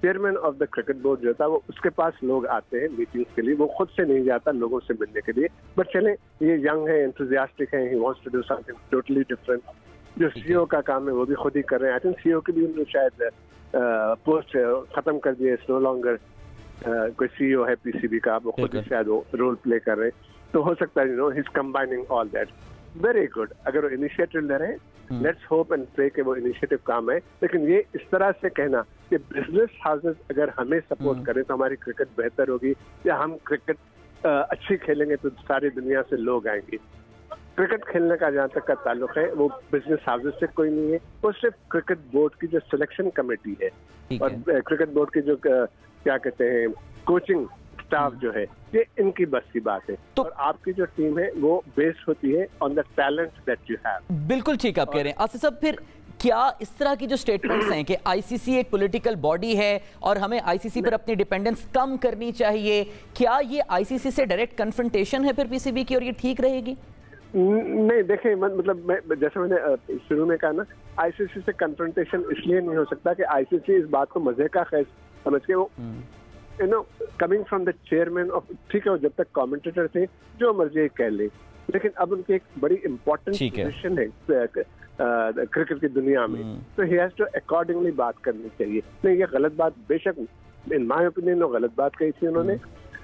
Chairman of the cricket board जो होता है वो उसके पास लोग आते हैं मीटिंग्स के लिए, वो खुद से नहीं जाता लोगों से मिलने के लिए। बट चले ये यंग है, एंथुजियास्टिक है, he wants to do something totally different. जो सीईओ का काम है वो भी खुद ही कर रहे हैं। आई थिंक सीईओ की भी शायद पोस्ट खत्म कर दिए, इट्स नो लॉन्गर कोई सीईओ है पीसीबी का, वो खुद ही शायद वो रोल प्ले कर रहे हैं। तो हो सकता है he is combining all that. Very good, अगर वो इनिशिएटिव ले रहे हैं, लेट्स होप एंड प्रे कि वो इनिशिएटिव काम है। लेकिन ये इस तरह से कहना कि बिजनेस हाउसेस अगर हमें सपोर्ट करें तो हमारी क्रिकेट बेहतर होगी, या हम क्रिकेट अच्छी खेलेंगे तो सारी दुनिया से लोग आएंगे। क्रिकेट खेलने का जहाँ तक का ताल्लुक है वो बिजनेस हाउसेस से कोई नहीं है, वो सिर्फ क्रिकेट बोर्ड की जो सिलेक्शन कमेटी है और क्रिकेट बोर्ड की जो क्या कहते हैं कोचिंग स्टाफ जो है, ये इनकी बस की बात है। तो और आपकी जो टीम है वो बेस्ड होती है on the talent that you have. बिल्कुल ठीक आप कह रहे हैं आसिफ साहब। फिर क्या इस तरह की जो स्टेटमेंट्स हैं कि आईसीसी एक पॉलिटिकल बॉडी है और हमें आईसीसी पर अपनी डिपेंडेंस कम करनी चाहिए, क्या ये आईसीसी से डायरेक्ट कन्फ्रंटेशन है फिर पीसीबी की और ये ठीक रहेगी? नहीं, देखें मतलब जैसे मैंने शुरू में कहा ना, आईसीसी से कन्फ्रंटेशन इसलिए नहीं हो सकता कि आईसीसी इस बात को मजे का खेल समझ के वो coming from the chairman of, ठीक है वो जब तक कमेंटेटर थे जो मर्जी कह ले, लेकिन अब उनकी एक बड़ी इंपॉर्टेंट पोजीशन है क्रिकेट की दुनिया में, तो ही हैज टू अकॉर्डिंगली बात करनी चाहिए। नहीं, ये गलत बात बेशक इन माय ओपिनियन वो गलत बात कही थी उन्होंने,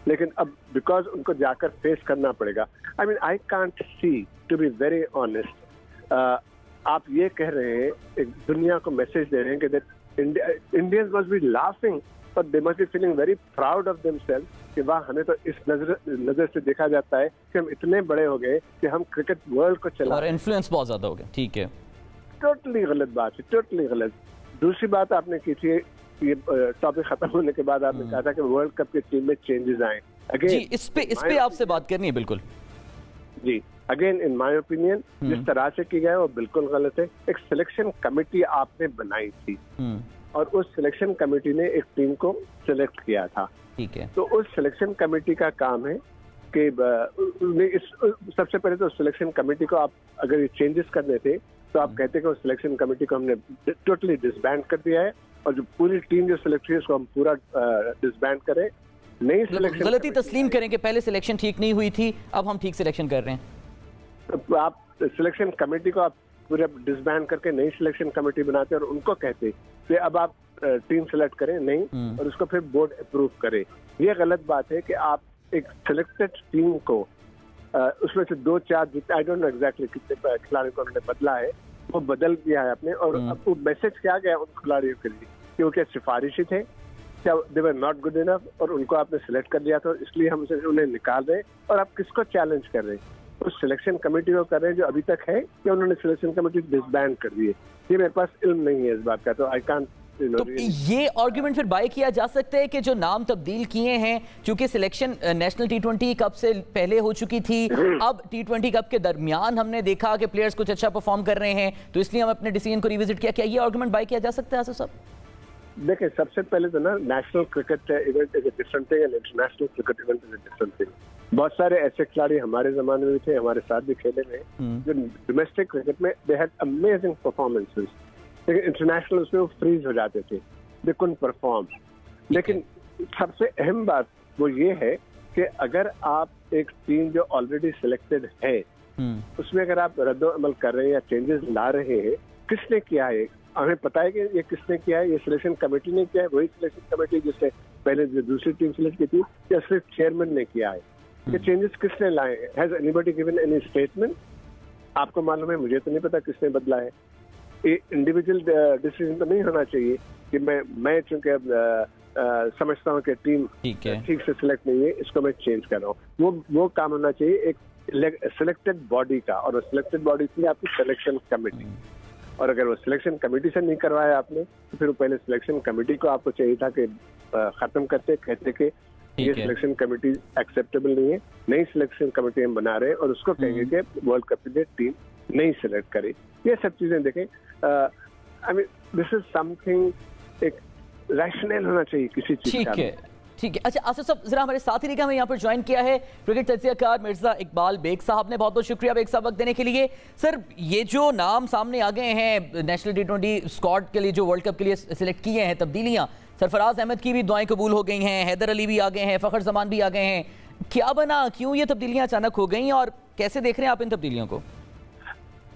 लेकिन अब बिकॉज उनको जाकर फेस करना पड़ेगा। I mean I can't see, to be very honest, आप ये कह रहे हैं, एक दुनिया को मैसेज दे रहे हैं कि that Indians must be laughing but they must be feeling very proud of themselves कि वाह, हमें तो इस नजर से देखा जाता है कि हम इतने बड़े हो गए कि हम क्रिकेट वर्ल्ड को चला, और इन्फ्लुएंस बहुत ज्यादा हो गया। ठीक है, टोटली गलत बात है, टोटली गलत। दूसरी बात आपने की थी, ये टॉपिक खत्म होने के बाद आपने कहा था कि वर्ल्ड कप की टीम में चेंजेस आए। जी, इस पे आपसे बात करनी है। बिल्कुल जी, अगेन इन माय ओपिनियन जिस तरह से की गया वो बिल्कुल गलत है। एक सिलेक्शन कमेटी आपने बनाई थी और उस सिलेक्शन कमेटी ने एक टीम को सिलेक्ट किया था, ठीक है, तो उस सिलेक्शन कमेटी का काम है कि सबसे पहले तो सिलेक्शन कमेटी को आप अगर ये चेंजेस करने थे तो आप कहते कि उस सिलेक्शन कमेटी को हमने टोटली डिसबैंड कर दिया है और जो पूरी टीम जो सिलेक्ट हुई उसको हम पूरा डिसबैंड करें। नई सिलेक्शन गलती तस्लीम करें कि पहले सिलेक्शन ठीक नहीं हुई थी, अब हम ठीक सिलेक्शन कर रहे हैं। तो आप सिलेक्शन कमेटी को आप पूरा डिसबैंड करके नई सिलेक्शन कमेटी बनाते और उनको कहते कि अब आप टीम सेलेक्ट करें नहीं, और उसको फिर बोर्ड अप्रूव करे। ये गलत बात है कि आप एक सिलेक्टेड टीम को उसमें से 2-4 आई डोंट नो एग्जैक्टली कितने खिलाड़ियों को उन्होंने बदला है, वो बदल दिया है आपने, और अब वो मैसेज क्या गया उन खिलाड़ियों के लिए कि वो क्या सिफारिशी थे, क्या दे वर नॉट गुड इनफ, और उनको आपने सिलेक्ट कर लिया था, इसलिए हम उन्हें निकाल रहे हैं। और आप किसको चैलेंज कर रहे हैं? उस सिलेक्शन कमेटी को कर रहे हैं जो अभी तक है, कि उन्होंने सिलेक्शन कमेटी डिसबैंड कर दी है? ये मेरे पास इल्म नहीं है इस बात का, तो आई कांट। तो ये आर्गुमेंट फिर बाय किया जा सकता है कि जो नाम तब्दील किए हैं, क्योंकि सिलेक्शन नेशनल टी20 कप से पहले हो चुकी थी, अब टी20 कप के दरमियान हमने देखा कि प्लेयर्स कुछ अच्छा परफॉर्म कर रहे हैं, तो इसलिए हम अपने डिसीजन को रिविजिट किया। क्या ये आर्गुमेंट बाय किया जा सकता है आसिफ साहब? देखिए, सबसे पहले तो ना national cricket event is a different thing and international cricket event is a different thing. बहुत सारे ऐसे खिलाड़ी हमारे जमाने में थे, हमारे साथ भी खेले में, जो डोमेस्टिक क्रिकेट में दे हैड अमेजिंग परफॉर्मेंसेस, लेकिन इंटरनेशनल उसमें वो फ्रीज हो जाते थे, दे कुडंट परफॉर्म। लेकिन सबसे अहम बात वो ये है कि अगर आप एक टीम जो ऑलरेडी सिलेक्टेड है उसमें अगर आप रद्दो अमल कर रहे हैं या चेंजेस ला रहे हैं, किसने किया है? हमें पता है कि ये किसने किया है? ये सिलेक्शन कमेटी ने किया है, वही सिलेक्शन कमेटी जिससे पहले जो दूसरी टीम सिलेक्ट की थी, या सिर्फ चेयरमैन ने किया है? ये चेंजेस किसने लाए हैं? Has anybody given any statement? आपको मालूम है, मुझे तो नहीं पता किसने बदला है। इंडिविजुअल डिसीजन तो नहीं होना चाहिए कि मैं चूंकि समझता हूँ कि टीम ठीक से सिलेक्ट नहीं है, इसको मैं चेंज कर रहा हूँ। वो काम होना चाहिए एक सिलेक्टेड बॉडी का, और सिलेक्टेड बॉडी थी आपकी सिलेक्शन कमेटी। और अगर वो सिलेक्शन कमेटी से नहीं करवाया आपने, तो फिर पहले सिलेक्शन कमेटी को आपको चाहिए था कि खत्म करते, कहते कि ये सिलेक्शन कमेटी एक्सेप्टेबल नहीं है, नई सिलेक्शन कमेटी हम बना रहे हैं, और उसको कहेंगे कि वर्ल्ड कप के लिए टीम नहीं सिलेक्ट करे। ये सब चीजें देखें, I mean this is something एक रैशनल होना चाहिए किसी चीज का। ठीक है। अच्छा आसिफ साहब जरा हमारे साथ ही हमें यहाँ पर ज्वाइन किया है क्रिकेट तज्जियाकार मिर्जा इकबाल बेग साहब ने। बहुत बहुत शुक्रिया बेग साहब वक्त देने के लिए। सर ये जो नाम सामने आ गए हैं नेशनल T20 स्क्वाड के लिए जो वर्ल्ड कप के लिए सिलेक्ट किए हैं, तब्दीलियाँ सरफराज अहमद की भी दुआएं कबूल हो गई हैं, हैदर अली भी आ गए हैं, फ़खर जमान भी आ गए हैं, क्या बना, क्यों ये तब्दीलियाँ अचानक हो गई और कैसे देख रहे हैं आप इन तब्दीलियों को?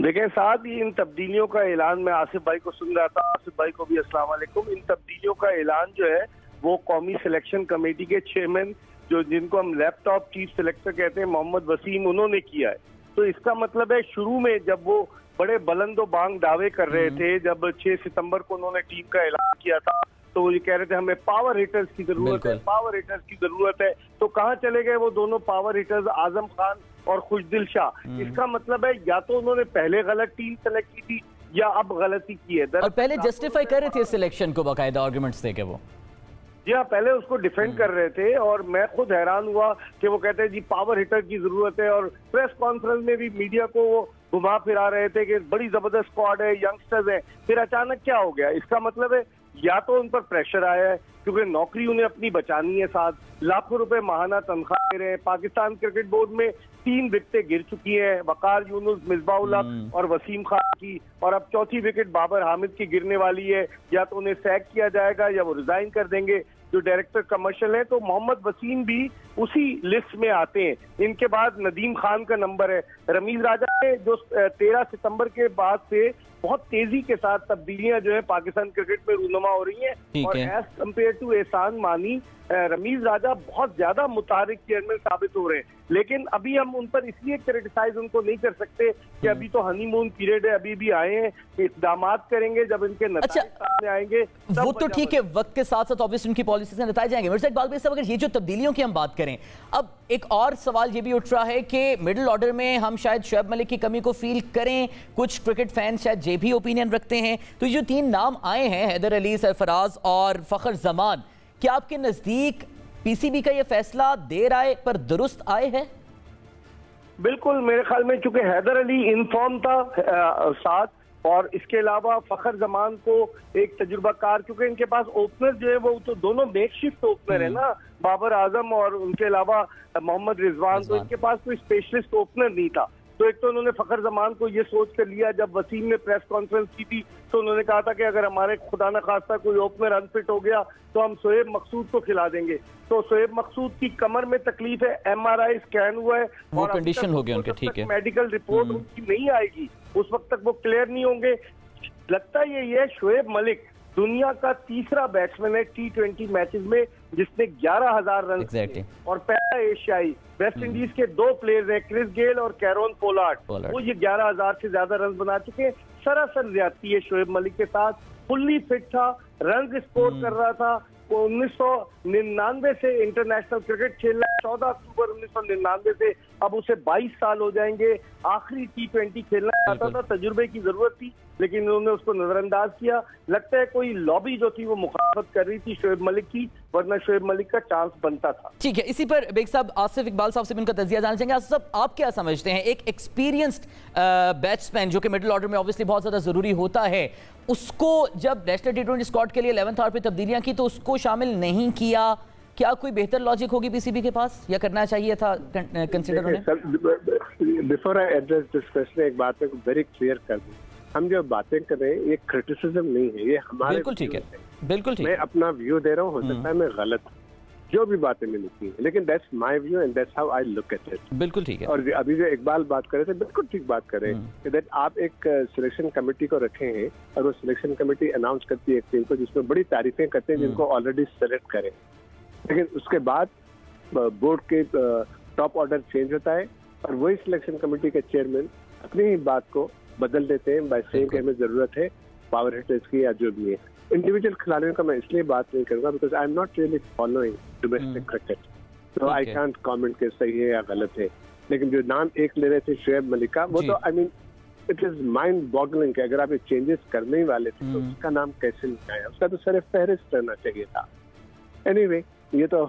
देखें, साथ ही इन तब्दीलियों का ऐलान, मैं आसिफ भाई को सुन रहा था, आसिफ भाई को भी अस्सलाम वालेकुम। इन तब्दीलियों का ऐलान जो है वो कौमी सिलेक्शन कमेटी के चेयरमैन जो जिनको हम लैपटॉप चीफ सिलेक्टर कहते हैं मोहम्मद वसीम, उन्होंने किया है। तो इसका मतलब है शुरू में जब वो बड़े बुलंदो बांग दावे कर रहे थे, जब 6 सितंबर को उन्होंने टीम का ऐलान किया था तो वो ये कह रहे थे हमें पावर हिटर्स की जरूरत है, पावर हिटर्स की जरूरत है। तो कहाँ चले गए वो दोनों पावर हिटर्स, आजम खान और खुशदिल शाह? इसका मतलब है या तो उन्होंने पहले गलत टीम सेलेक्ट की थी या अब गलती की है। और पहले जस्टिफाई कर रहे थे सिलेक्शन को, बाकायदा आर्गुमेंट्स थे वो। जी हाँ, पहले उसको डिफेंड कर रहे थे और मैं खुद हैरान हुआ कि वो कहते हैं जी पावर हिटर की जरूरत है, और प्रेस कॉन्फ्रेंस में भी मीडिया को वो घुमा फिरा रहे थे कि बड़ी जबरदस्त स्क्वाड है, यंगस्टर्स है। फिर अचानक क्या हो गया? इसका मतलब है या तो उन पर प्रेशर आया है क्योंकि नौकरी उन्हें अपनी बचानी है, साथ लाखों रुपए माहाना तनख्वाह दे रहे हैं। पाकिस्तान क्रिकेट बोर्ड में 3 विकेटें गिर चुकी हैं, वकार यूनुस, मिसबाउल हक और वसीम खान की, और अब 4थी विकेट बाबर हामिद की गिरने वाली है। या तो उन्हें सैक किया जाएगा या वो रिजाइन कर देंगे जो डायरेक्टर कमर्शियल है। तो मोहम्मद वसीम भी उसी लिस्ट में आते हैं। इनके बाद नदीम खान का नंबर है। रमीज राजा ने जो 13 सितंबर के बाद से बहुत तेजी के साथ तब्दीलियां जो है पाकिस्तान क्रिकेट में रूनुमा हो रही हैं, और एज कम्पेयर टू एहसान मानी रमीज राजा बहुत ज्यादा मुतारिक चेयरमैन साबित हो रहे हैं। लेकिन अभी हम उन पर इसलिए क्रिटिसाइज उनको नहीं कर सकते कि अभी तो हनीमून पीरियड है, अभी भी आए हैं, इक़दामात करेंगे जब इनके नतीजे सामने आएंगे। वो तो ठीक है, वक्त के साथ साथ ऑब्वियसली उनकी पॉलिसी से नतीजे आएंगे। मिर्जा इकबाल साहब अगर ये जो तब्दीलियों की हम बात करें, अब एक और सवाल ये भी उठ रहा है कि मिडिल ऑर्डर में हम शायद शोएब मलिक की कमी को फील करें, कुछ क्रिकेट फैंस शायद ये भी ओपिनियन रखते हैं। तो ये जो 3 नाम आए हैं, हैदर अली, सरफराज और फ़खर जमान, क्या आपके नजदीक पीसीबी का ये फैसला देर आए पर दुरुस्त आए है? बिल्कुल, मेरे ख्याल में चूंकि हैदर अली इनफॉर्म था साथ, और इसके अलावा फ़खर जमान को एक तजुर्बाकार, क्योंकि इनके पास ओपनर जो है वो तो दोनों मेकशिफ्ट ओपनर है ना, बाबर आजम और उनके अलावा मोहम्मद रिजवान, तो इनके पास कोई स्पेशलिस्ट ओपनर नहीं था। तो एक तो उन्होंने फ़खर जमान को ये सोच कर लिया, जब वसीम ने प्रेस कॉन्फ्रेंस की थी तो उन्होंने कहा था कि अगर हमारे खुदा न खास्ता कोई ओपनर अनफिट हो गया तो हम शोएब मकसूद को खिला देंगे। तो शोएब मकसूद की कमर में तकलीफ है, MRI स्कैन हुआ है, वो कंडीशन हो गया उनके, ठीक है, मेडिकल रिपोर्ट उनकी नहीं आएगी उस वक्त तक वो क्लियर नहीं होंगे। लगता यही है शोएब मलिक दुनिया का तीसरा बैट्समैन है T20 मैचेस में जिसने 11,000 रन किए, और पहला एशियाई। वेस्ट इंडीज के 2 प्लेयर्स हैं, क्रिस गेल और कैरोन पोलार्ड, वो ये 11,000 से ज्यादा रन बना चुके हैं। सरासर ज्यादती है शोएब मलिक के साथ। फुल्ली फिट था, रन स्कोर कर रहा था। 1999 से इंटरनेशनल क्रिकेट खेल रहा है, 14 अक्टूबर 1999 से, अब उसे 22 साल हो जाएंगे। आखिरी T20 खेलना चाहता था, तजुर्बे की जरूरत थी, लेकिन उन्होंने उसको नजरअंदाज किया। लगता है कोई लॉबी जो थी वो मुखालफत कर रही थी शोएब मलिक की, वरना शोएब मलिक का चांस बनता था। ठीक है, इसी पर बेग साहब आसिफ इकबाल साहब से इनका तजिया जानना चाहेंगे। आसिफ साहब, आप क्या समझते हैं, एक एक्सपीरियंस्ड बैट्समैन जो कि मिडिल ऑर्डर में ऑब्वियसली बहुत ज्यादा जरूरी होता है, उसको जब नेशनल T20 स्क्वाड के लिए 11th आवर पे तब्दीलियां की तो उसको शामिल नहीं किया, क्या कोई बेहतर लॉजिक होगी पीसीबी के पास, या करना चाहिए था कंसीडर उन्हें? Before I address this question, एक बात मैं वेरी क्लियर कर दूं, हम जो बातें कर रहे हैं ये क्रिटिसिज्म नहीं है, ये हमारे, बिल्कुल ठीक है, बिल्कुल ठीक, मैं अपना व्यू दे रहा हूँ, हो सकता है मैं गलत जो भी बातें मैंने की है, लेकिन that's my view and that's how I look at it. बिल्कुल ठीक है। और अभी जो इकबाल बात कर रहे थे, बिल्कुल ठीक बात कर रहे हैं कि आप एक सिलेक्शन कमेटी को रखे हैं और वो सिलेक्शन कमेटी अनाउंस करती है एक टीम को जिसमें बड़ी तारीफें करते हैं जिनको ऑलरेडी सेलेक्ट करें, लेकिन उसके बाद बोर्ड के टॉप ऑर्डर चेंज होता है और वही सिलेक्शन कमेटी के चेयरमैन अपनी ही बात को बदल देते हैं बाय सेइंग कि हमें जरूरत है पावर हिटर्स की या जो भी है। इंडिविजुअल खिलाड़ियों का मैं इसलिए बात नहीं करूंगा because I am not really following domestic cricket, तो आई कांट कमेंट के सही है या गलत है। लेकिन जो नाम एक ले रहे थे शोएब मलिक का, वो तो I mean it is mind boggling कि अगर आप ये चेंजेस करने ही वाले थे तो उसका नाम कैसे नहीं आया, उसका तो सिर्फ फहरिस्त रहना चाहिए था। एनीवे, ये तो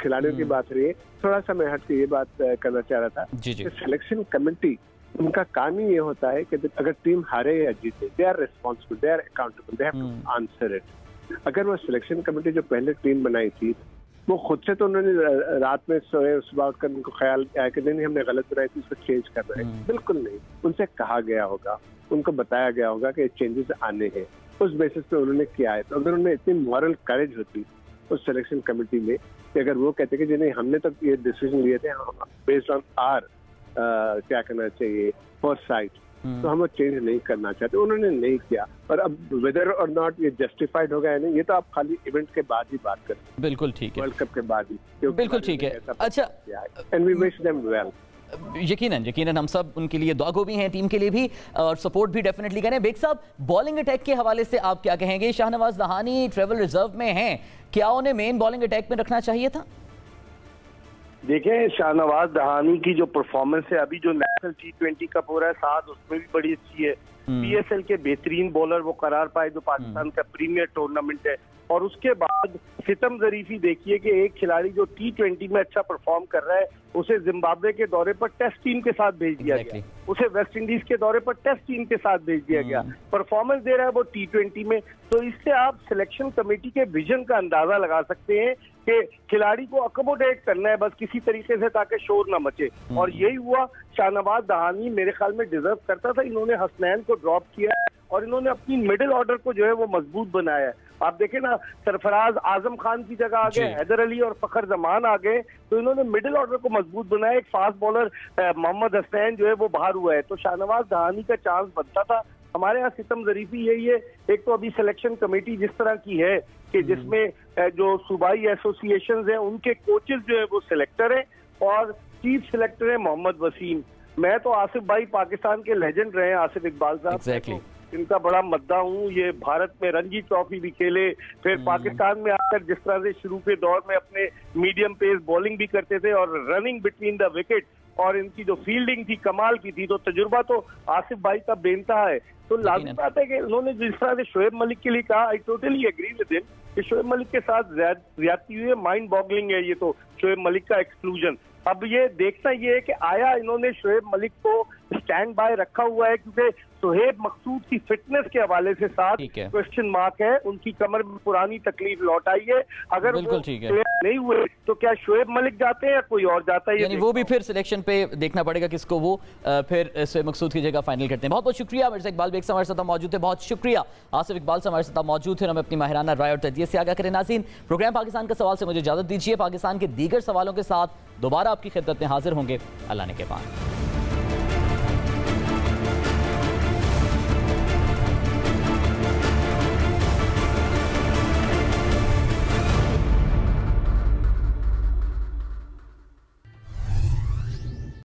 खिलाड़ियों की बात रही है। थोड़ा सा मैं हट के ये बात करना चाह रहा था कि सिलेक्शन कमेटी उनका काम ही ये होता है कि अगर टीम हारे या जीते, they are responsible, they are accountable, they have to answer it. अगर वो सिलेक्शन कमेटी जो पहले टीम बनाई थी, वो खुद से तो उन्होंने रात में सोए, सुबह उठकर उनको ख्याल आया कि नहीं हमने गलत बनाई थी, उसको चेंज करना है, बिल्कुल नहीं। उनसे कहा गया होगा, उनको बताया गया होगा कि चेंजेस आने हैं, उस बेसिस पे उन्होंने किया है। तो अगर उन्हें इतनी मॉरल करेज होती उस सिलेक्शन कमेटी में कि अगर वो कहते कि जी नहीं हमने तो ये डिसीजन लिए थे बेस्ड ऑन आर क्या करना चाहिए फॉरसाइट, तो हम वो चेंज नहीं करना चाहते, उन्होंने नहीं किया। और अब वेदर और नॉट ये जस्टिफाइड होगा या नहीं, ये तो आप खाली इवेंट के बाद ही बात करें। बिल्कुल ठीक है, वर्ल्ड कप के बाद ही। बिल्कुल ठीक है। अच्छा, and we wish them well. यकीनन हम सब उनके लिए दुआ गो भी हैं, टीम के लिए भी, और सपोर्ट भी डेफिनेटली करें। बेग साहब, बॉलिंग अटैक के हवाले से आप क्या कहेंगे? शाहनवाज दहानी ट्रेवल रिजर्व में हैं, क्या उन्हें मेन बॉलिंग अटैक में रखना चाहिए था? देखें, शाहनवाज दहानी की जो परफॉर्मेंस है, अभी जो नेशनल T20 कप हो रहा है साथ, उसमें भी बड़ी अच्छी है। PSL के बेहतरीन बॉलर वो करार पाए, जो पाकिस्तान का प्रीमियर टूर्नामेंट है। और उसके बाद सितम ज़रीफी देखिए कि एक खिलाड़ी जो T20 में अच्छा परफॉर्म कर रहा है, उसे जिम्बाब्वे के दौरे पर टेस्ट टीम के साथ भेज दिया गया, उसे वेस्ट इंडीज के दौरे पर टेस्ट टीम के साथ भेज दिया गया, परफॉर्मेंस दे रहा है वो T20 में। तो इससे आप सिलेक्शन कमेटी के विजन का अंदाजा लगा सकते हैं कि खिलाड़ी को अकोमोडेट करना है बस किसी तरीके से, ताकि शोर ना मचे। और यही हुआ। शाहनवाज दहानी मेरे ख्याल में डिजर्व करता था, इन्होंने हसनैन को ड्रॉप किया और इन्होंने अपनी मिडिल ऑर्डर को जो है वो मजबूत बनाया है। आप देखें ना, सरफराज आजम खान की जगह आ गए, हैदर अली और फखर जमान आ गए, तो इन्होंने मिडिल ऑर्डर को मजबूत बनाया। एक फास्ट बॉलर मोहम्मद हसनैन जो है वो बाहर हुआ है, तो शाहनवाज दहानी का चांस बनता था। हमारे यहाँ सितम ज़रीफी यही है, एक तो अभी सिलेक्शन कमेटी जिस तरह की है कि जिसमें जो सूबाई एसोसिएशंस हैं उनके कोचेस जो है वो सिलेक्टर हैं और चीफ सिलेक्टर है मोहम्मद वसीम। मैं तो आसिफ भाई पाकिस्तान के लेजेंड रहे हैं, आसिफ इकबाल साहब, इनका बड़ा मद्दा हूँ। ये भारत में रणजी ट्रॉफी भी खेले, फिर पाकिस्तान में आकर जिस तरह से शुरू के दौर में अपने मीडियम पेस बॉलिंग भी करते थे और रनिंग बिटवीन द विकेट, और इनकी जो फील्डिंग थी कमाल की थी। तो तजुर्बा तो आसिफ भाई का बेनता है। तो लाजिम बात है कि उन्होंने जिस तरह से शोएब मलिक के लिए कहा, I totally agree with him कि शोएब मलिक के साथ ज्यादती हुई है, माइंड बॉगलिंग है ये तो शोएब मलिक का एक्सक्लूजन। अब ये देखना ये है कि आया इन्होंने शोएब मलिक को स्टैंड बाय रखा हुआ है, क्योंकि सोहेब मकसूद की फिटनेस के हवाले से साथ क्वेश्चन मार्क है। उनकी कमर में पुरानी तकलीफ लौट आई है, अगर वो नहीं हुए तो क्या शोएब मलिक जाते हैं या कोई और जाता है? यानी वो भी फिर सिलेक्शन पे देखना पड़ेगा किसको वो फिर सोहेब मकसूद की जगह फाइनल करते हैं। बहुत बहुत शुक्रिया मिर्जा इकबाल बेग हमारे साथ मौजूद है, बहुत शुक्रिया आसिफ इकबाल से हमारे साथ मौजूद है, हमें अपनी माहिराना राय और तजज़िया से आगाह करें। नाज़रीन, प्रोग्राम पाकिस्तान का सवाल से मुझे इजाजत दीजिए, पाकिस्तान के दीगर सवालों के साथ दोबारा आपकी खिदमत में हाजिर होंगे। अल्लाह ने के पास।